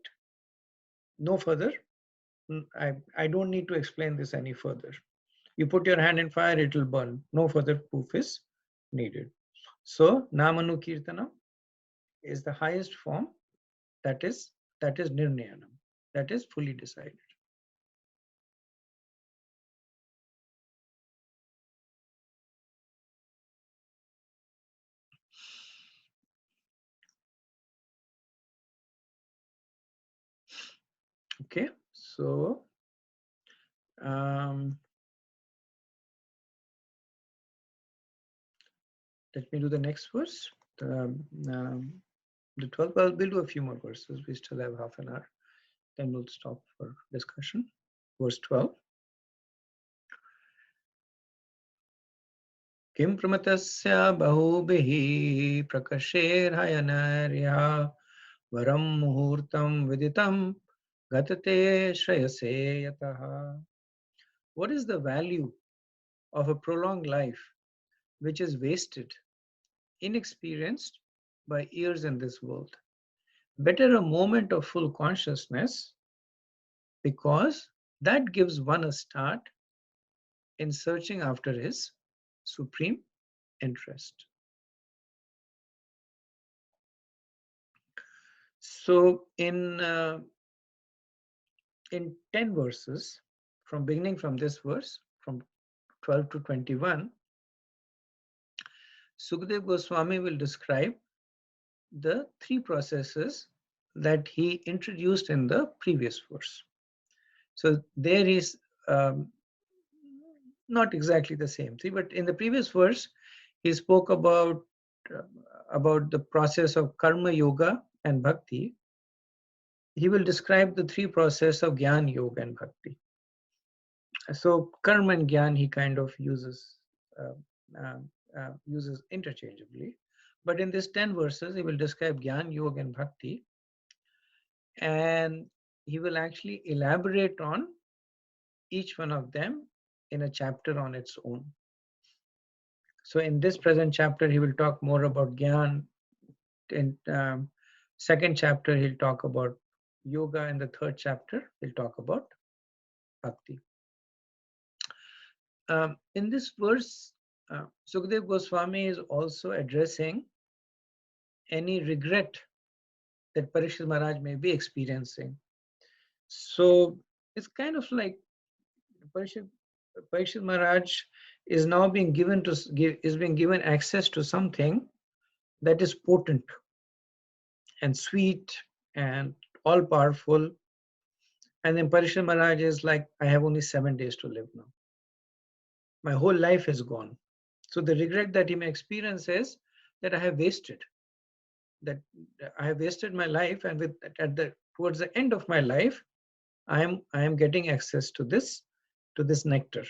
No further. I don't need to explain this any further. You put your hand in fire, it will burn. No further proof is needed. So Namanu Kirtanam is the highest form, that is Nirnayanam, that is fully decided. Okay, so let me do the next verse. The 12th, well, we'll do a few more verses. We still have half an hour. Then we'll stop for discussion. Verse 12. Kim pramatasya bahubihi prakasherhayanarya varam muhurtam viditam gatate shrayase yataha. What is the value of a prolonged life which is wasted, inexperienced by years in this world? Better a moment of full consciousness, because that gives one a start in searching after his supreme interest. So in 10 verses, beginning from this verse, from 12 to 21, Sukadev Goswami will describe the 3 processes that he introduced in the previous verse. So there is not exactly the same thing, but in the previous verse, he spoke about the process of karma yoga and bhakti. He will describe the 3 processes of Gyan, Yoga, and Bhakti. So karma and Gyan he kind of uses interchangeably. But in these 10 verses, he will describe Gyan, Yoga, and Bhakti. And he will actually elaborate on each one of them in a chapter on its own. So in this present chapter, he will talk more about Gyan. In second chapter, he'll talk about yoga. In the third chapter, he'll talk about bhakti. in this verse, Sukadeva Goswami is also addressing any regret that Parikshit Maharaj may be experiencing. So it's kind of like Parikshit Maharaj is now being given access to something that is potent and sweet and all powerful. And then Parikshit Maharaj is like, I have only 7 days to live now. My whole life is gone. So the regret that he may experience is that I have wasted my life, and towards the end of my life, I am getting access to this nectar.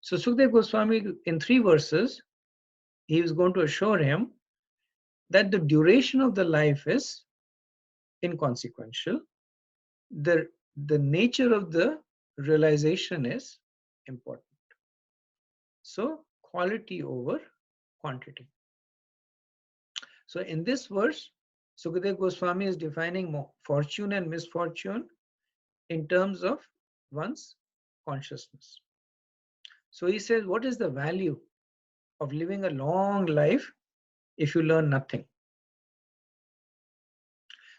So Sukadeva Goswami, in 3 verses, he is going to assure him that the duration of the life is inconsequential. The nature of the realization is important. So quality over quantity. So in this verse, Sukadeva Goswami is defining fortune and misfortune in terms of one's consciousness. So he says, what is the value of living a long life if you learn nothing?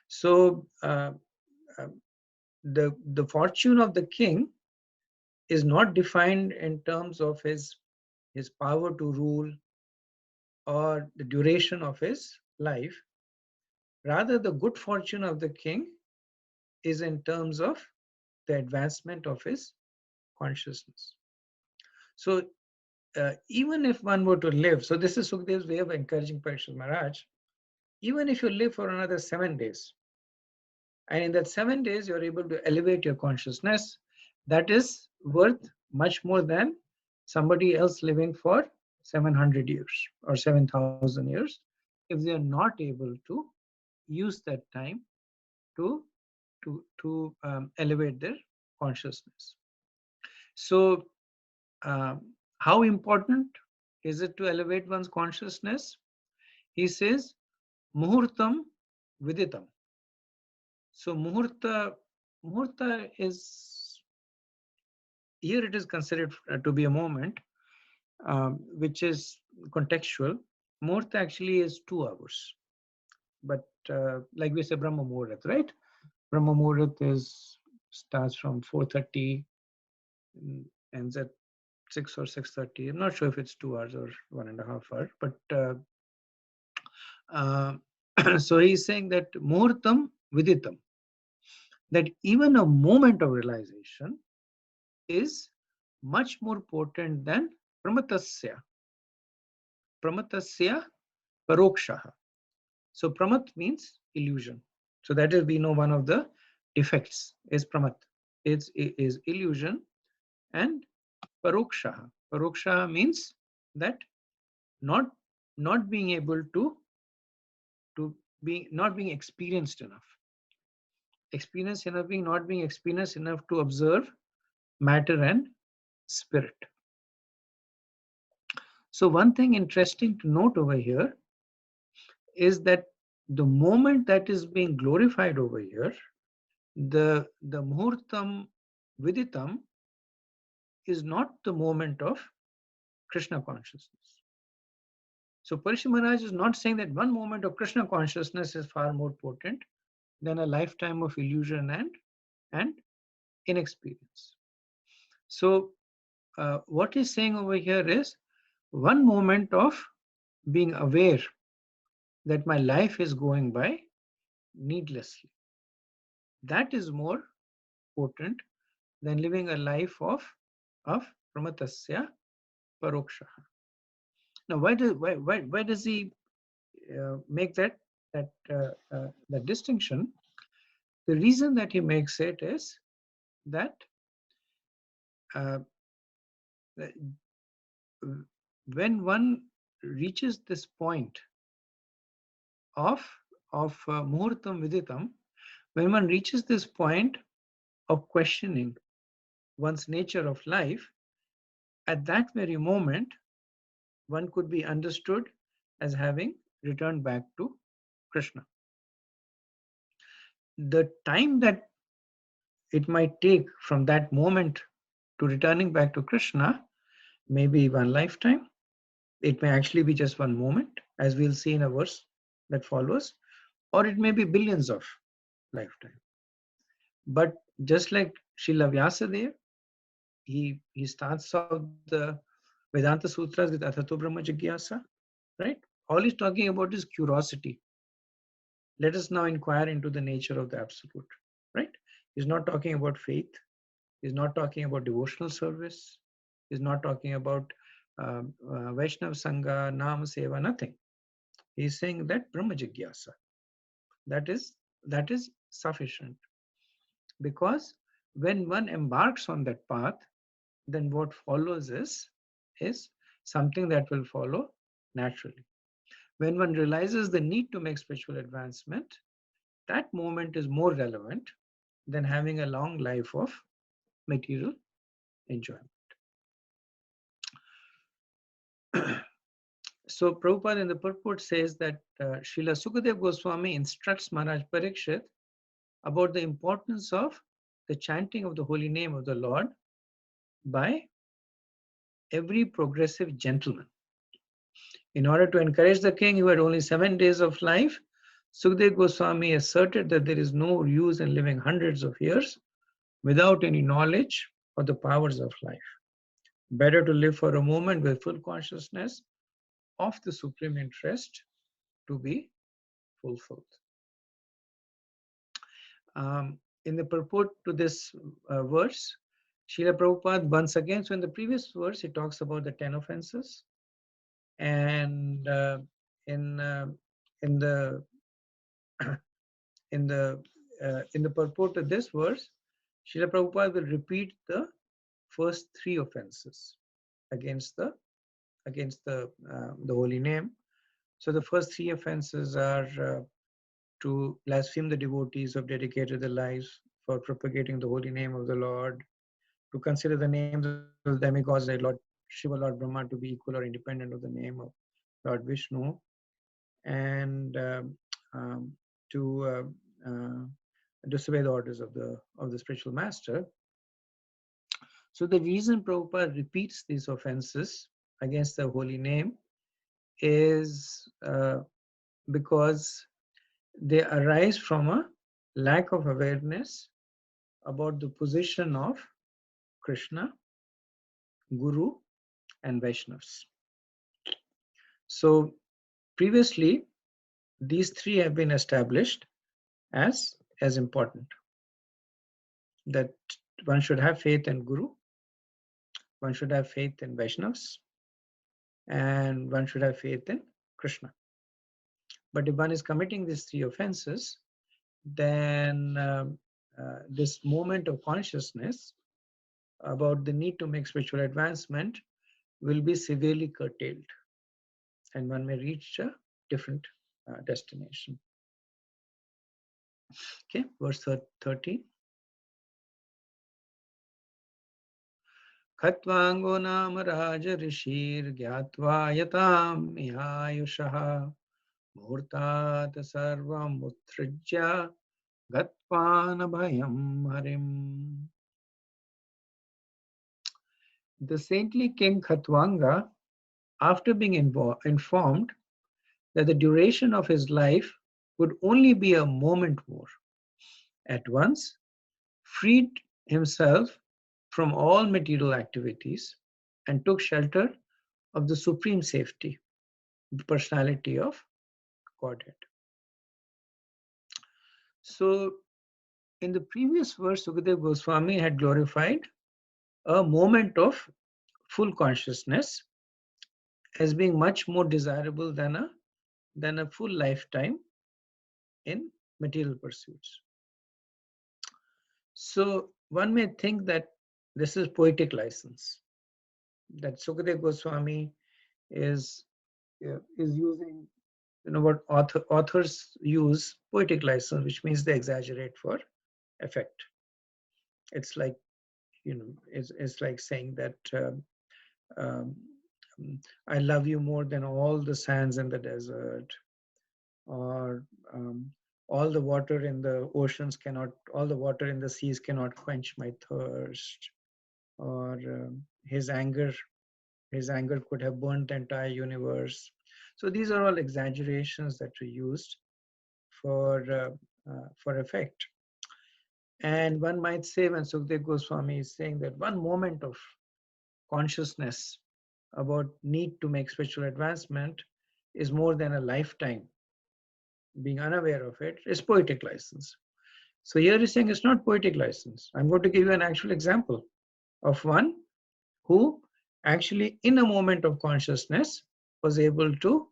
So the fortune of the king is not defined in terms of his power to rule or the duration of his life. Rather, the good fortune of the king is in terms of the advancement of his consciousness. So even if one were to live, so this is Sukadev's way of encouraging Parikshit Maharaj, even if you live for another 7 days, and in that 7 days you're able to elevate your consciousness, that is worth much more than somebody else living for 700 years or 7,000 years, if they are not able to use that time to elevate their consciousness. So how important is it to elevate one's consciousness? He says, muhurtam viditam. So muhurta is, here it is considered to be a moment, which is contextual. Muhurta actually is 2 hours. But like we say, Brahma Muhurat, right? Brahma Muhurat starts from 4:30, ends at 6 or 6:30. I'm not sure if it's 2 hours or 1.5 hours, but so he's saying that muhurtam viditam, that even a moment of realization is much more potent than pramatasya parokshaha. So pramat means illusion. So that is, we know one of the defects is pramat. Is illusion. And parokshaha means that not being able to be, not being experienced enough. Not being experienced enough to observe matter and spirit. So one thing interesting to note over here is that the moment that is being glorified over here, the muhurtam viditam, is not the moment of Krishna consciousness. So Parikshit Maharaj is not saying that one moment of Krishna consciousness is far more potent than a lifetime of illusion and inexperience. So what he's saying over here is one moment of being aware that my life is going by needlessly. That is more potent than living a life of pramatasya parokshaha. Now, why does he make that distinction? The reason that he makes it is that when one reaches this point of muhurtam viditam, when one reaches this point of questioning one's nature of life, at that very moment, one could be understood as having returned back to Krishna. The time that it might take from that moment to returning back to Krishna maybe one lifetime. It may actually be just one moment, as we'll see in a verse that follows, or it may be billions of lifetime. But just like Srila Vyasadeva, he starts off the Vedanta Sutras with Athato Brahma Jigyasa, right? All he's talking about is curiosity. Let us now inquire into the nature of the absolute, right? He's not talking about faith. He's not talking about devotional service. He's not talking about Vaishnav Sangha, Nam Seva, nothing. He's saying that Brahma Jigyasa, that is sufficient. Because when one embarks on that path, then what follows is something that will follow naturally. When one realizes the need to make spiritual advancement, that moment is more relevant than having a long life of material enjoyment. So Prabhupada in the purport says that Srila Sukadeva Goswami instructs Maharaj Parikshit about the importance of the chanting of the holy name of the Lord by every progressive gentleman. In order to encourage the king, who had only 7 days of life, Sukadeva Goswami asserted that there is no use in living hundreds of years without any knowledge of the powers of life. Better to live for a moment with full consciousness of the supreme interest to be fulfilled. In the purport to this verse, Srila Prabhupada once again, so in the previous verse, he talks about the 10 offenses. And in the in the purport of this verse, Srila Prabhupada will repeat the first 3 offenses against the holy name. So the first 3 offenses are to blaspheme the devotees who have dedicated their lives for propagating the holy name of the Lord, to consider the names of demigods like Lord Shiva, Lord Brahma to be equal or independent of the name of Lord Vishnu, and to disobey the orders of the spiritual master. So the reason Prabhupada repeats these offenses against the holy name is because they arise from a lack of awareness about the position of Krishna, Guru, and Vaishnavas. So previously, these 3 have been established as important. That one should have faith in Guru, one should have faith in Vaishnavas, and one should have faith in Krishna. But if one is committing these 3 offenses, then this moment of consciousness about the need to make spiritual advancement will be severely curtailed, and one may reach a different destination. Okay, verse 13. Khatvango nam raja rishir gyatva yatam mihayushaha muhurtat sarvam utrajya gatvana bhayam harim. The saintly king Khatvanga, after being informed that the duration of his life would only be a moment more, at once freed himself from all material activities and took shelter of the supreme safety, the personality of Godhead. So in the previous verse, Sukadeva Goswami had glorified a moment of full consciousness as being much more desirable than a full lifetime in material pursuits. So one may think that this is poetic license, that Sukadeva Goswami is using, what authors use, poetic license, which means they exaggerate for effect. It's like, it's like saying that um, I love you more than all the sands in the desert, or all the water in the oceans all the water in the seas cannot quench my thirst, or his anger His anger could have burnt the entire universe. So these are all exaggerations that were used for effect. And one might say, when Sukdev Goswami is saying that one moment of consciousness about need to make spiritual advancement is more than a lifetime being unaware of it, is poetic license. So here he's saying it's not poetic license. I'm going to give you an actual example of one who actually in a moment of consciousness was able to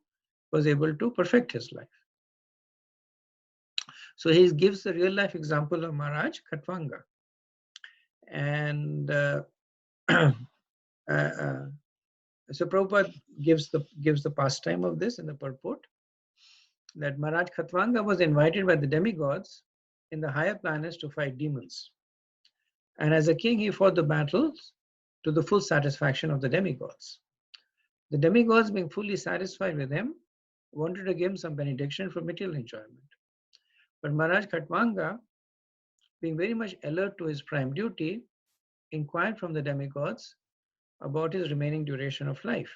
perfect his life. So he gives the real life example of Maharaj Khatwanga. And so Prabhupada gives the pastime of this in the purport, that Maharaj Khatwanga was invited by the demigods in the higher planets to fight demons. And as a king, he fought the battles to the full satisfaction of the demigods. The demigods, being fully satisfied with him, wanted to give him some benediction for material enjoyment. But Maharaj Khatwanga, being very much alert to his prime duty, inquired from the demigods about his remaining duration of life.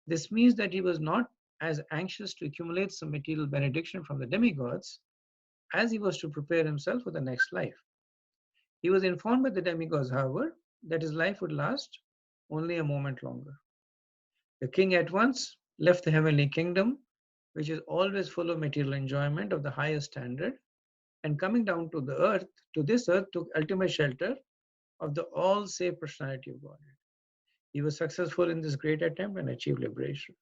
This means that he was not as anxious to accumulate some material benediction from the demigods as he was to prepare himself for the next life. He was informed by the demigods, however, that his life would last only a moment longer. The king at once left the heavenly kingdom, which is always full of material enjoyment of the highest standard, and coming down to the earth, to this earth, took ultimate shelter of the all-safe personality of Godhead. He was successful in this great attempt and achieved liberation.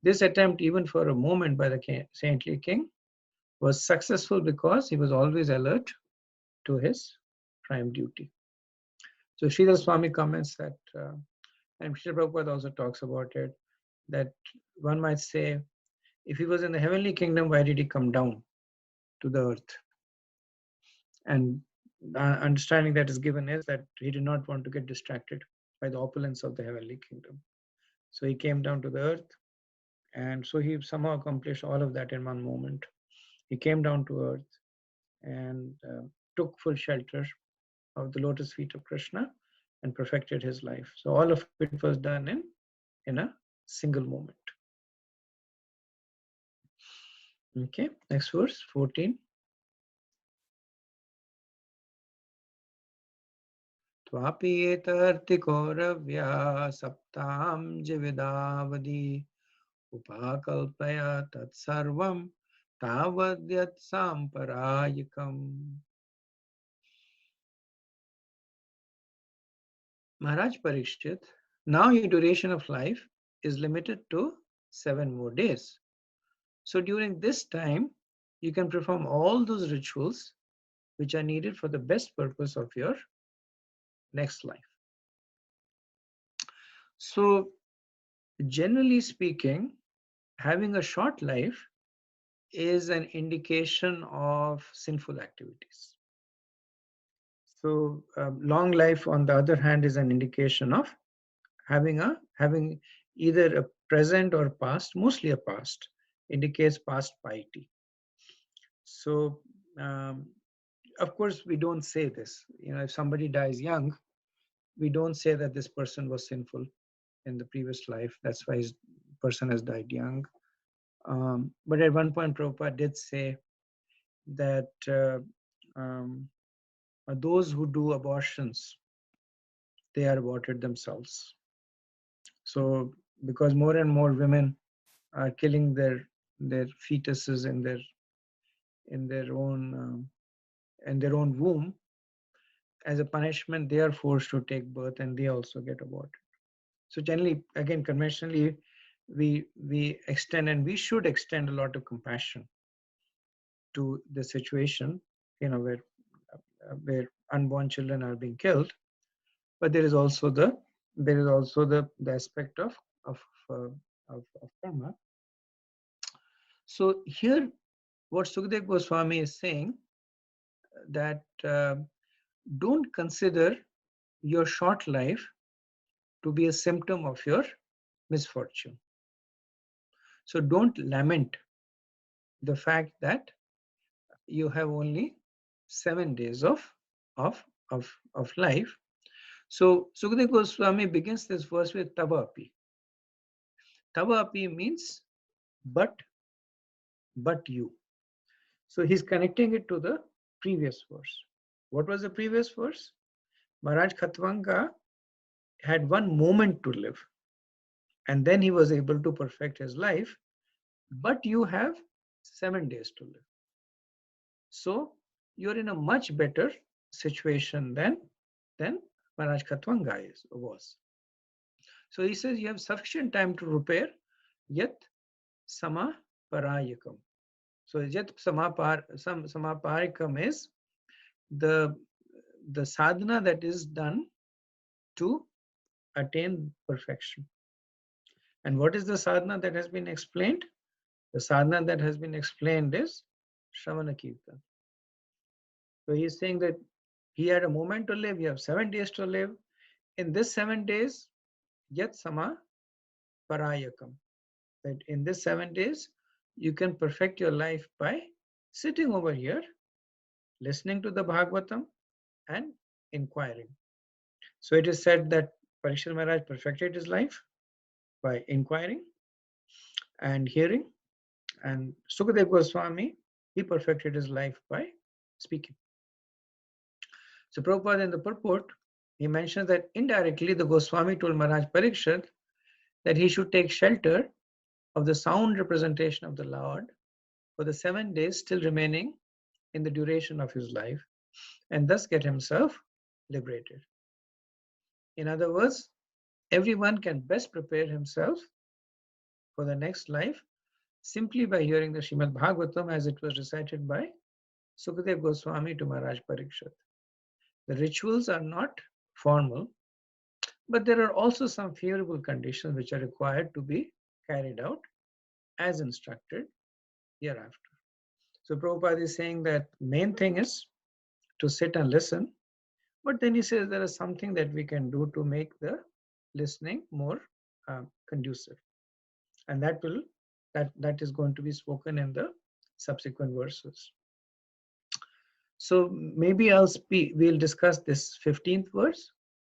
This attempt, even for a moment by the saintly king, was successful because he was always alert to his prime duty. So Sridhar Swami comments that, and Srila Prabhupada also talks about it, that one might say, if he was in the heavenly kingdom, why did he come down to the earth? And the understanding that is given is that he did not want to get distracted by the opulence of the heavenly kingdom. So he came down to the earth, and so he somehow accomplished all of that in one moment. He came down to earth and took full shelter of the lotus feet of Krishna and perfected his life. So all of it was done in a single moment. Okay, next verse, 14. त्वापि एतर्तिकोरव्या सप्तां जिविदावधि उपाकल्पया तत्सर्वं तावद्यत् साम्परायिकम्. Maharaj Parikshit, now your duration of life is limited to 7 more days. So during this time, you can perform all those rituals which are needed for the best purpose of your next life. So generally speaking, having a short life is an indication of sinful activities. So long life, on the other hand, is an indication of having either a present or past, mostly a past, indicates past piety. So of course we don't say this. If somebody dies young, we don't say that this person was sinful in the previous life. That's why this person has died young. But at one point, Prabhupada did say that those who do abortions, they are aborted themselves. So because more and more women are killing their fetuses in their own womb, as a punishment, they are forced to take birth and they also get aborted. So generally, again, conventionally, we extend, and we should extend a lot of compassion to the situation, where unborn children are being killed. But there is also the aspect of karma. So here, what Sukdev Goswami is saying, that don't consider your short life to be a symptom of your misfortune. So don't lament the fact that you have only 7 days of life. So Sukadeva Goswami begins this verse with Tavapi. Tavapi means but you. So he's connecting it to the previous verse. What was the previous verse? Maharaj Khatwanga had one moment to live, and then he was able to perfect his life, but you have 7 days to live. So you're in a much better situation than Maharaj Khatwanga was. So he says you have sufficient time to prepare, yet sama parayakam. So yet samaparikam is the sadhana that is done to attain perfection. And what is the sadhana that has been explained? The sadhana that has been explained is Shravana Kirtan. So he is saying that he had a moment to live, you have 7 days to live. In this 7 days, yat sama parayakam. That in this 7 days, you can perfect your life by sitting over here, listening to the Bhagavatam and inquiring. So it is said that Parikshit Maharaj perfected his life by inquiring and hearing, and Sukadeva Goswami, he perfected his life by speaking. So Prabhupada in the purport, he mentions that indirectly the Goswami told Maharaj Parikshit that he should take shelter of the sound representation of the Lord for the 7 days still remaining in the duration of his life, and thus get himself liberated. In other words, everyone can best prepare himself for the next life simply by hearing the Srimad Bhagavatam as it was recited by Sukadeva Goswami to Maharaj Parikshit. The rituals are not formal, but there are also some favorable conditions which are required to be carried out as instructed hereafter. So Prabhupada is saying that main thing is to sit and listen, but then he says there is something that we can do to make the listening more conducive, and that is going to be spoken in the subsequent verses. So maybe we'll discuss this 15th verse,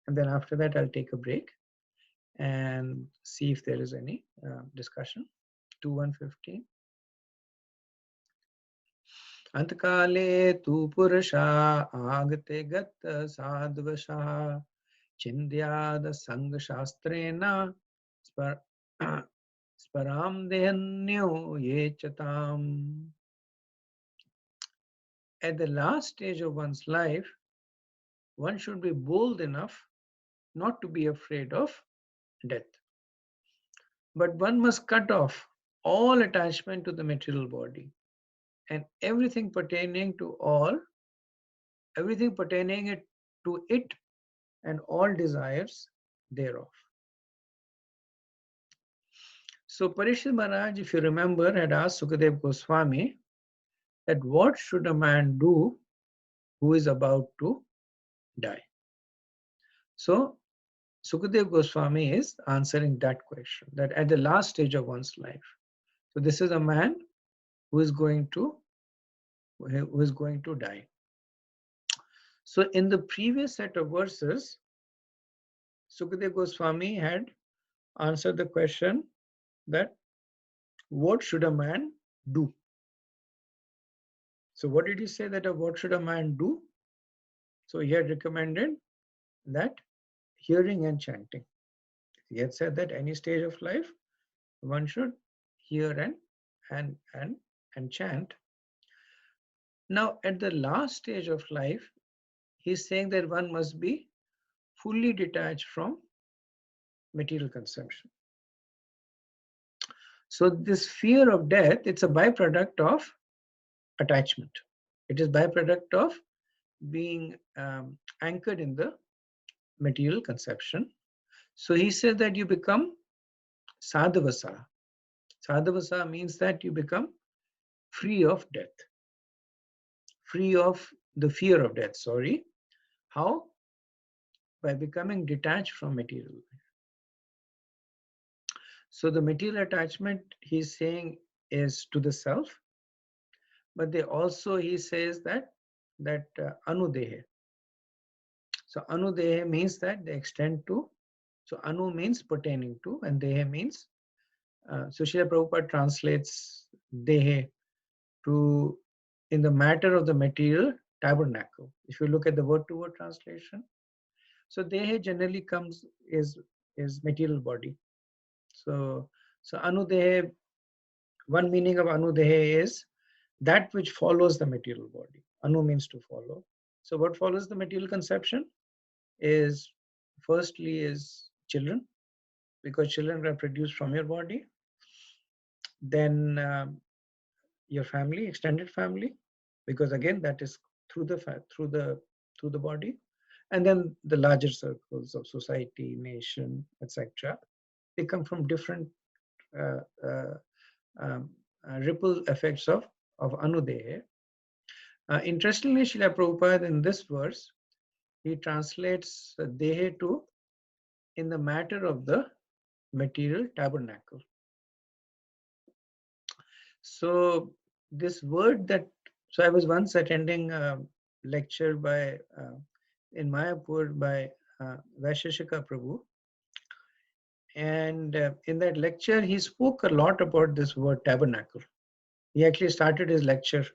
and then after that I'll take a break and see if there is any discussion. 2:115. Antakale tu purusha agate gat sadvasha chindyada sanga shastrena sparam dehanyo yechatam. At the last stage of one's life, one should be bold enough not to be afraid of death. But one must cut off all attachment to the material body and everything pertaining to it and all desires thereof. So Parikshit Maharaj, if you remember, had asked Sukadeva Goswami that what should a man do who is about to die? So Sukadeva Goswami is answering that question, that at the last stage of one's life. So this is a man who is going to die. So in the previous set of verses, Sukadeva Goswami had answered the question that what should a man do? So what did he say that what should a man do? So he had recommended that hearing and chanting. He had said that any stage of life, one should hear and chant. Now, at the last stage of life, he's saying that one must be fully detached from material consumption. So this fear of death, it's a byproduct of attachment. It is byproduct of being anchored in the material conception. So he said that you become sadhavasa. Sadhavasa means that you become free of death, free of the fear of death, sorry. How? By becoming detached from material life. So the material attachment, he's saying, is to the self, but he says that anudehe. So anudehe means that they extend to. So anu means pertaining to, and dehe means. So Srila Prabhupada translates dehe to in the matter of the material tabernacle. If you look at the word-to-word translation, so dehe generally comes is material body. So anudehe, one meaning of anudehe is that which follows the material body. Anu means to follow. So what follows the material conception is firstly is children, because children are produced from your body. Then your family, extended family, because again that is through the body, and then the larger circles of society, nation, etc. They come from different uh, uh, um, ripple effects of anudehe. Interestingly, Srila Prabhupada in this verse, he translates dehe to in the matter of the material tabernacle. So this word that, so I was once attending a lecture by in Mayapur by Vaisheshika Prabhu, and in that lecture he spoke a lot about this word tabernacle. He actually started his lecture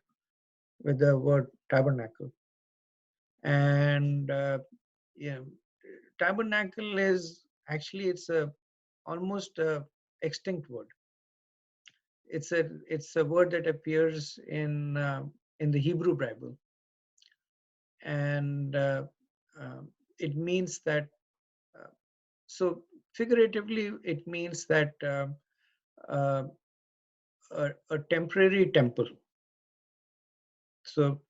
with the word tabernacle, and yeah, tabernacle is actually it's a almost a extinct word. It's a word that appears in the Hebrew Bible, and it means that. Uh, so figuratively, it means that uh, a temporary temple. So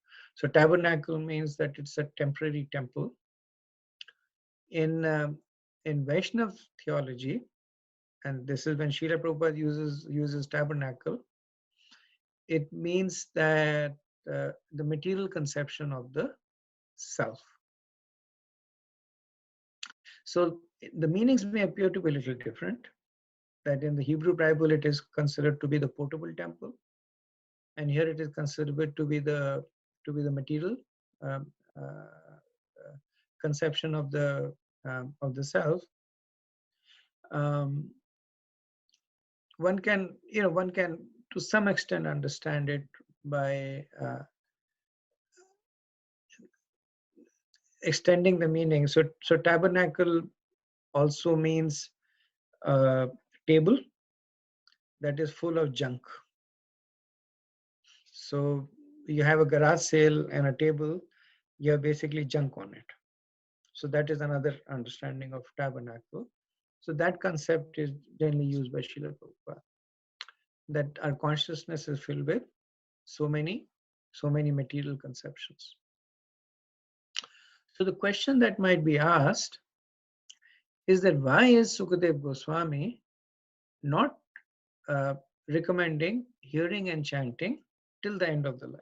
tabernacle means that it's a temporary temple. In Vaishnav theology, and this is when Srila Prabhupada uses tabernacle, it means that the material conception of the self. So the meanings may appear to be a little different. That in the Hebrew Bible it is considered to be the portable temple, and here it is considered to be the material um, conception of the self. Um, one can to some extent understand it by extending the meaning. So tabernacle also means a table that is full of junk. So you have a garage sale and a table, you have basically junk on it. So that is another understanding of tabernacle. So that concept is generally used by Srila Prabhupada, that our consciousness is filled with so many material conceptions. So the question that might be asked is that why is Sukadev Goswami not recommending hearing and chanting till the end of the life?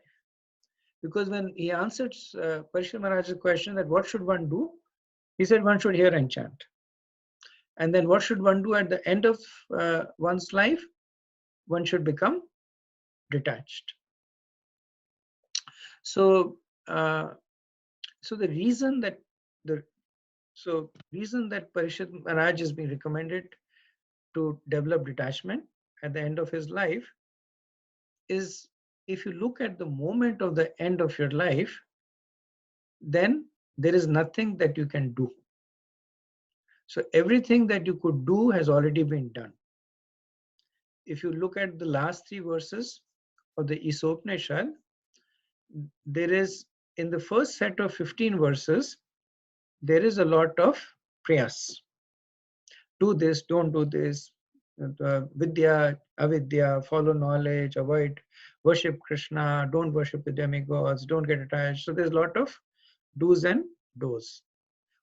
Because when he answered Parishad Maharaj's question that what should one do, he said one should hear and chant. And then what should one do at the end of one's life? One should become detached. So, the reason that Parishad Maharaj is being recommended to develop detachment at the end of his life is, if you look at the moment of the end of your life, then there is nothing that you can do. So everything that you could do has already been done. If you look at the last 3 verses of the Isopnishad, there is, in the first set of 15 verses, there is a lot of prayas. Do this, don't do this, vidya, avidya, follow knowledge, avoid worship Krishna, don't worship the demigods, don't get attached. So there's a lot of do's and don'ts.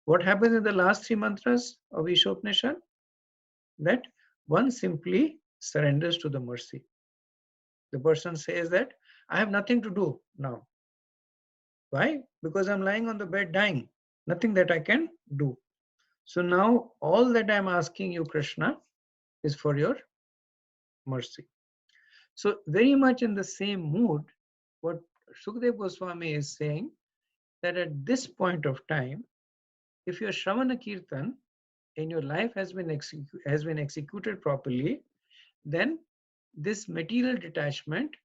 What happens in the last 3 mantras of Ishopnishad? That one simply surrenders to the mercy. The person says that I have nothing to do now. Why? Because I'm lying on the bed dying. Nothing that I can do. So now all that I'm asking you, Krishna, is for your mercy. So very much in the same mood, what Sukadeva Goswami is saying, that at this point of time, if your Shravana Kirtan in your life has been executed properly, then this material detachment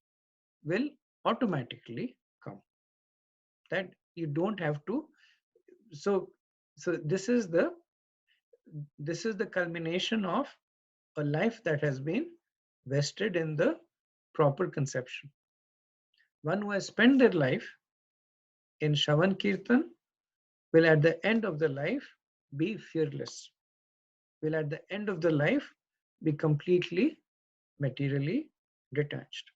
will automatically come. That you don't have to. So, this is the culmination of a life that has been vested in the proper conception. One who has spent their life in Shravan Kirtan will at the end of the life be fearless, will at the end of the life be completely materially detached.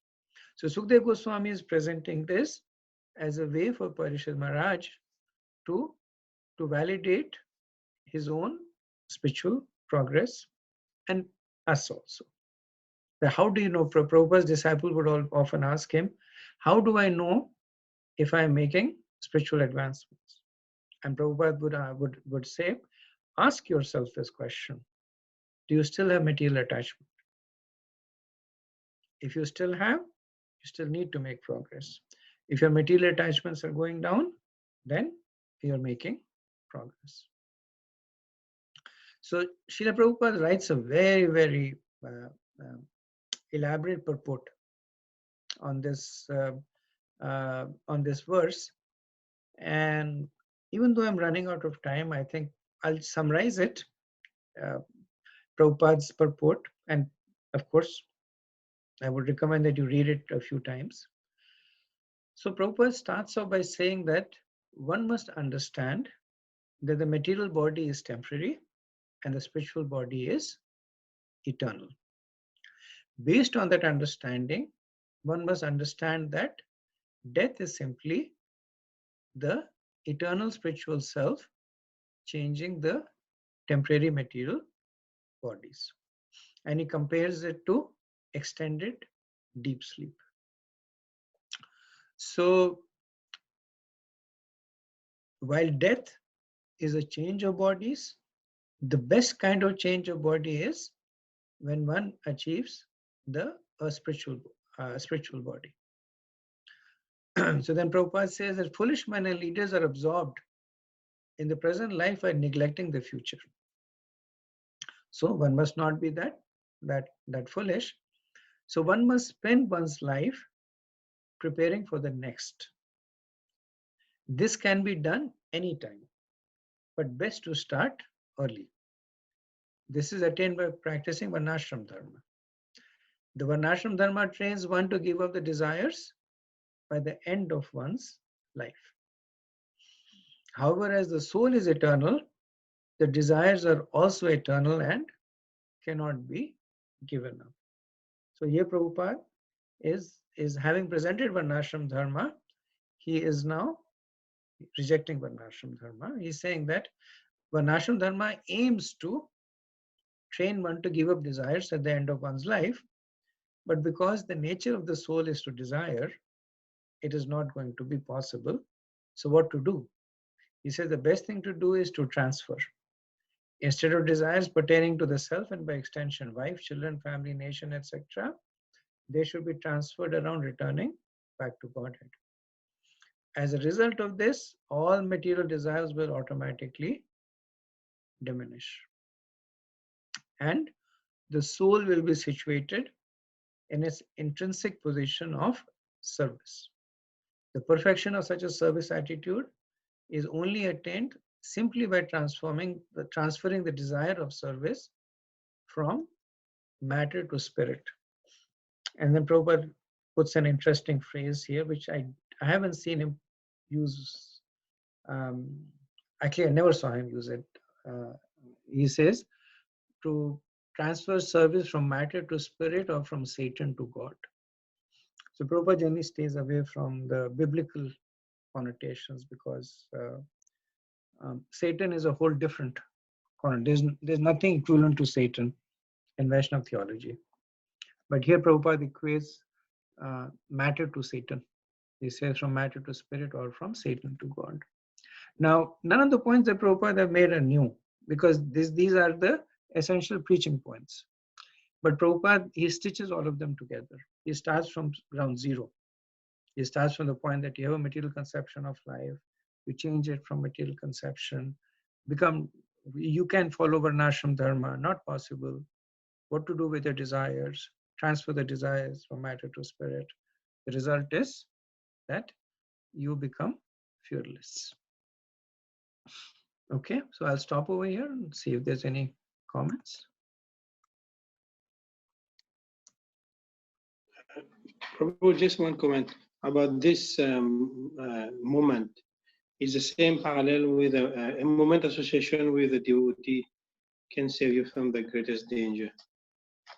So Sukdev Goswami is presenting this as a way for Parishad Maharaj to validate his own spiritual progress and us also. But how do you know? Prabhupada's disciple would often ask him, how do I know if I am making spiritual advancements? And Prabhupada would say, ask yourself this question. Do you still have material attachment? If you still have, you still need to make progress. If your material attachments are going down, then you're making progress. So Srila Prabhupada writes a very, very elaborate purport on this verse. And even though I'm running out of time, I think I'll summarize it. Prabhupada's purport, and of course, I would recommend that you read it a few times. So Prabhupada starts off by saying that one must understand that the material body is temporary and the spiritual body is eternal. Based on that understanding, one must understand that death is simply the eternal spiritual self changing the temporary material bodies. And he compares it to extended deep sleep. So while death is a change of bodies, the best kind of change of body is when one achieves the spiritual body. So then Prabhupada says that foolish men and leaders are absorbed in the present life by neglecting the future. So one must not be that foolish. So one must spend one's life preparing for the next. This can be done anytime, but best to start early. This is attained by practicing Varnashram Dharma. The Varnashram Dharma trains one to give up the desires by the end of one's life. However, as the soul is eternal, the desires are also eternal and cannot be given up. So here Prabhupada is having presented Varnashram Dharma, he is now rejecting Varnashram Dharma. He's saying that Varnashram Dharma aims to train one to give up desires at the end of one's life, but because the nature of the soul is to desire, it is not going to be possible. So what to do? He says the best thing to do is to transfer. Instead of desires pertaining to the self and by extension, wife, children, family, nation, etc., they should be transferred around returning back to Godhead. As a result of this, all material desires will automatically diminish. And the soul will be situated in its intrinsic position of service. The perfection of such a service attitude is only attained simply by transferring the desire of service from matter to spirit. And then Prabhupada puts an interesting phrase here, which I haven't seen him use. Actually, I never saw him use it. He says to transfer service from matter to spirit or from Satan to God. So Prabhupada generally stays away from the biblical connotations because Satan is a whole different connotation. There's nothing equivalent to Satan in Vaishnava theology. But here Prabhupada equates matter to Satan. He says from matter to spirit or from Satan to God. Now, none of the points that Prabhupada have made are new because these are the essential preaching points. But Prabhupada, he stitches all of them together. He starts from ground zero. He starts from the point that you have a material conception of life. You change it from material conception. become, you can follow varnashram dharma, not possible. What to do with your desires? Transfer the desires from matter to spirit. The result is that you become fearless. Okay, so I'll stop over here and see if there's any comments. Prabhu, just one comment about this moment. Is the same parallel with a moment association with a devotee can save you from the greatest danger.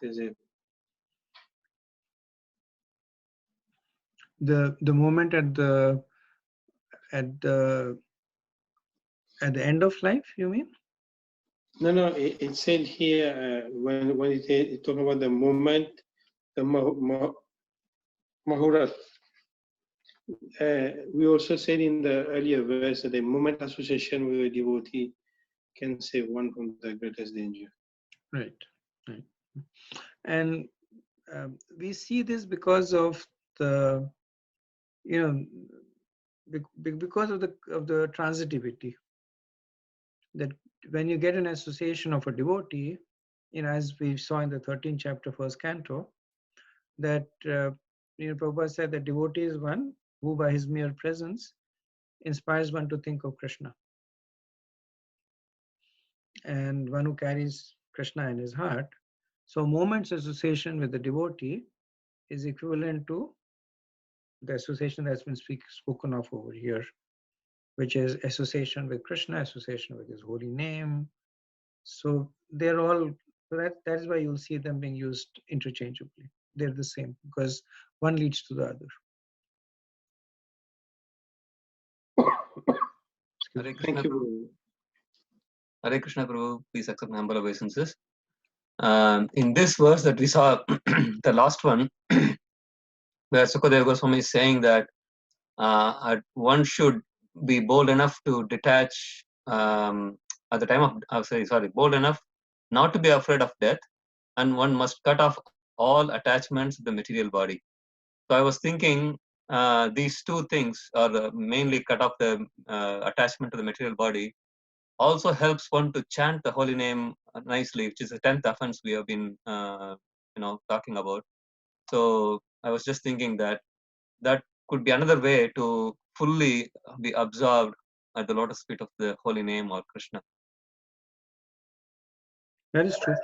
There's a The moment at the at the end of life, you mean? no. It said here when it talk about the moment, the mahurat. We also said in the earlier verse that the moment association with a devotee can save one from the greatest danger. Right, right. And we see this because of the, you know, because of the transitivity. That when you get an association of a devotee, you know, as we saw in the 13th chapter, first canto, that Prabhupada said that devotee is one who, by his mere presence, inspires one to think of Krishna, and one who carries Krishna in his heart. So, moment's association with the devotee is equivalent to the association that's been spoken of over here, which is association with Krishna, association with his holy name. So they're all, that is why you'll see them being used interchangeably. They're the same because one leads to the other. Hare Thank Krishna, Prabhu. you. Hare Krishna, Prabhu. Please accept my humble obeisances. In this verse that we saw, the last one, where Sukadeva Goswami is saying that one should be bold enough to detach at the time of, bold enough not to be afraid of death, and one must cut off all attachments to the material body. So I was thinking these two things, or mainly cut off the attachment to the material body, also helps one to chant the holy name nicely, which is the 10th offense we have been talking about. So I was just thinking that could be another way to fully be absorbed at the lotus feet of the holy name or Krishna. That is true.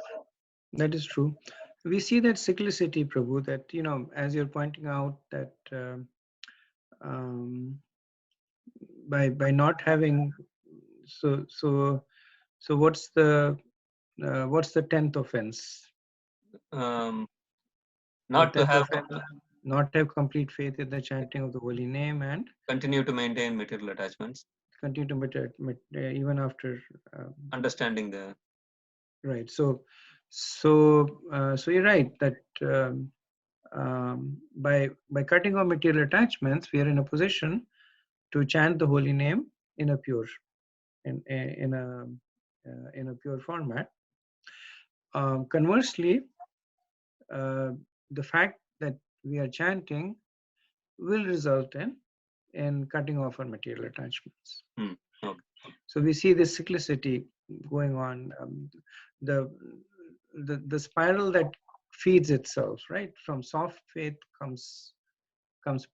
That is true. We see that cyclicity, Prabhu, that, you know, as you're pointing out, that by not having, so what's the 10th offense? Not to have not have complete faith in the chanting of the holy name and continue to maintain material attachments, continue to even after understanding the right. So you're right that by cutting off material attachments, we are in a position to chant the holy name in a pure in a pure format. Conversely, the fact that we are chanting will result in cutting off our material attachments. Okay. So we see this cyclicity going on, the spiral that feeds itself, right? From soft faith comes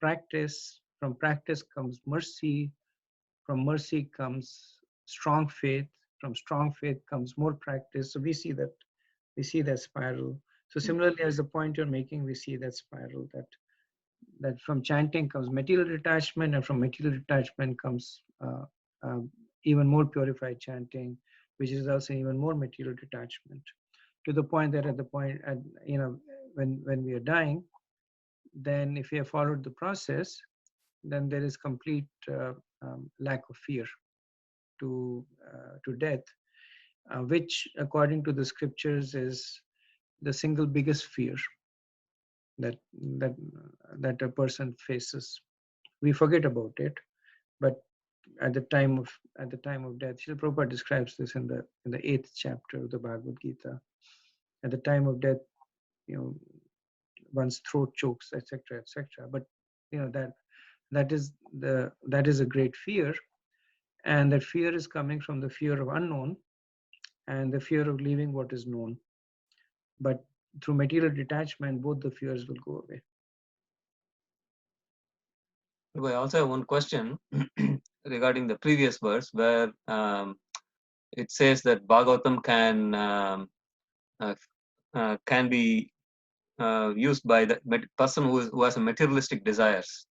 practice, from practice comes mercy, from mercy comes strong faith, from strong faith comes more practice. So we see that spiral. So similarly, as the point you're making, we see that spiral, that from chanting comes material detachment, and from material detachment comes even more purified chanting, which results in even more material detachment, to the point that when we are dying, then if we have followed the process, then there is complete lack of fear to death, which according to the scriptures is the single biggest fear that a person faces. We forget about it, but at the time of death, Srila Prabhupada describes this in the 8th chapter of the Bhagavad Gita. At the time of death, one's throat chokes, etc., etc. But that is a great fear, And that fear is coming from the fear of unknown and the fear of leaving what is known. But through material detachment, both the fears will go away. I also have one question regarding the previous verse where it says that Bhagavatam can be used by the person who has a materialistic desires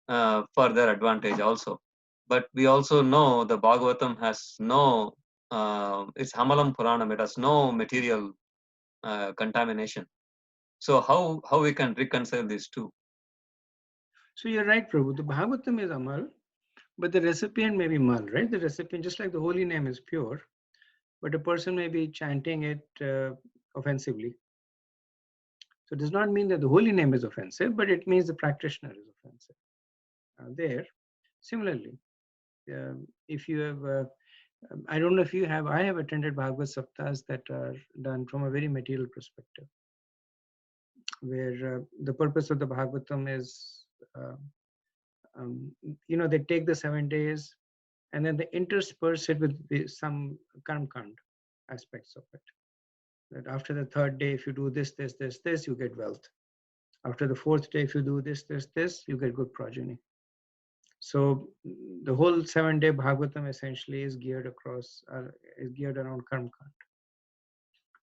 for their advantage also. But we also know the Bhagavatam has no, it's Hamalam Puranam, it has no material contamination. So how we can reconcile these two? So you're right, Prabhu. The Bhagavatam is Amal, but the recipient may be Mal, right? The recipient, just like the holy name is pure, but a person may be chanting it offensively. So it does not mean that the holy name is offensive, but it means the practitioner is offensive. There, similarly, if you have, I don't know if you have, I have attended Bhagavad Saptas that are done from a very material perspective, where the purpose of the Bhagavatam is, they take the 7 days and then they intersperse it with some karmkand aspects of it. That after the 3rd day, if you do this, you get wealth. After the 4th day, if you do this, you get good progeny. So the whole 7-day Bhagavatam essentially is geared around karmkand.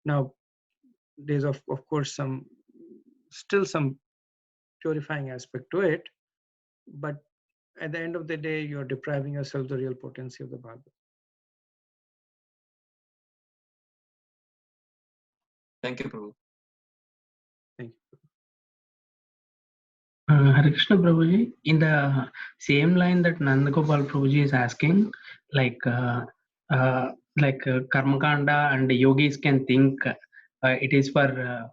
Now, there's of course still some purifying aspect to it, but at the end of the day, you're depriving yourself the real potency of the Bhagavatam. Thank you, Prabhu. Thank you. Hare Krishna Prabhuji, in the same line that Nandagopal Prabhuji is asking, like Karmakanda and yogis can think it is for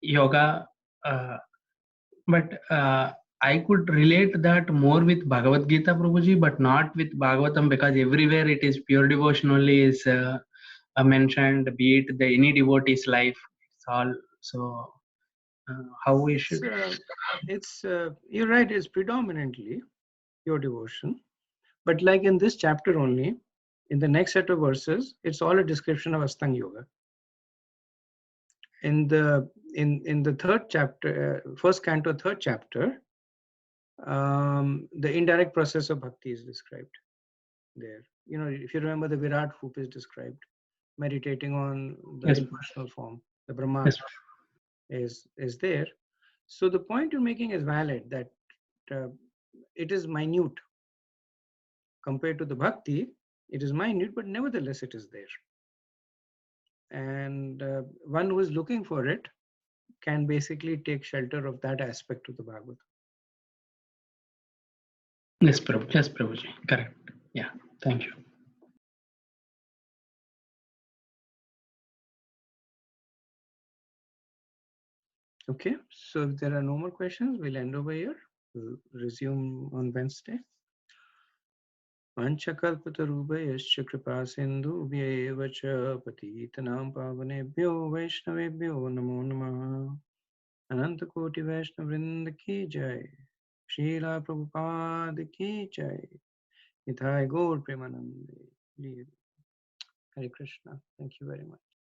yoga, but I could relate that more with Bhagavad Gita Prabhuji, but not with Bhagavatam, because everywhere it is pure devotion only is mentioned, be it the any devotee's life. It's all so. How we should? You're right. It's predominantly pure devotion, but like in this chapter only, in the next set of verses, it's all a description of Astanga Yoga. In the 3rd chapter, 1st canto, 3rd chapter, the indirect process of bhakti is described there. If you remember, the Virat Hoop is described, meditating on the impersonal form, the Brahman is there. So the point you're making is valid, that it is minute compared to the bhakti. It is minute, but nevertheless it is there. And one who is looking for it can basically take shelter of that aspect of the Bhagavad. Yes, Prabhuji. Correct. Yeah. Thank you. Okay, so if there are no more questions, we'll end over here. We'll resume on Wednesday. Vanchakalpatarubhayascha kripa sindhubhya cha patitanam pavanebhyo vaishnavebhyo namo namah. Ananta Koti Vaishnav Vrinda ki jai. Srila Prabhupada ki jai. Nitai Gaur Premanande. Hare Krishna. Thank you very much.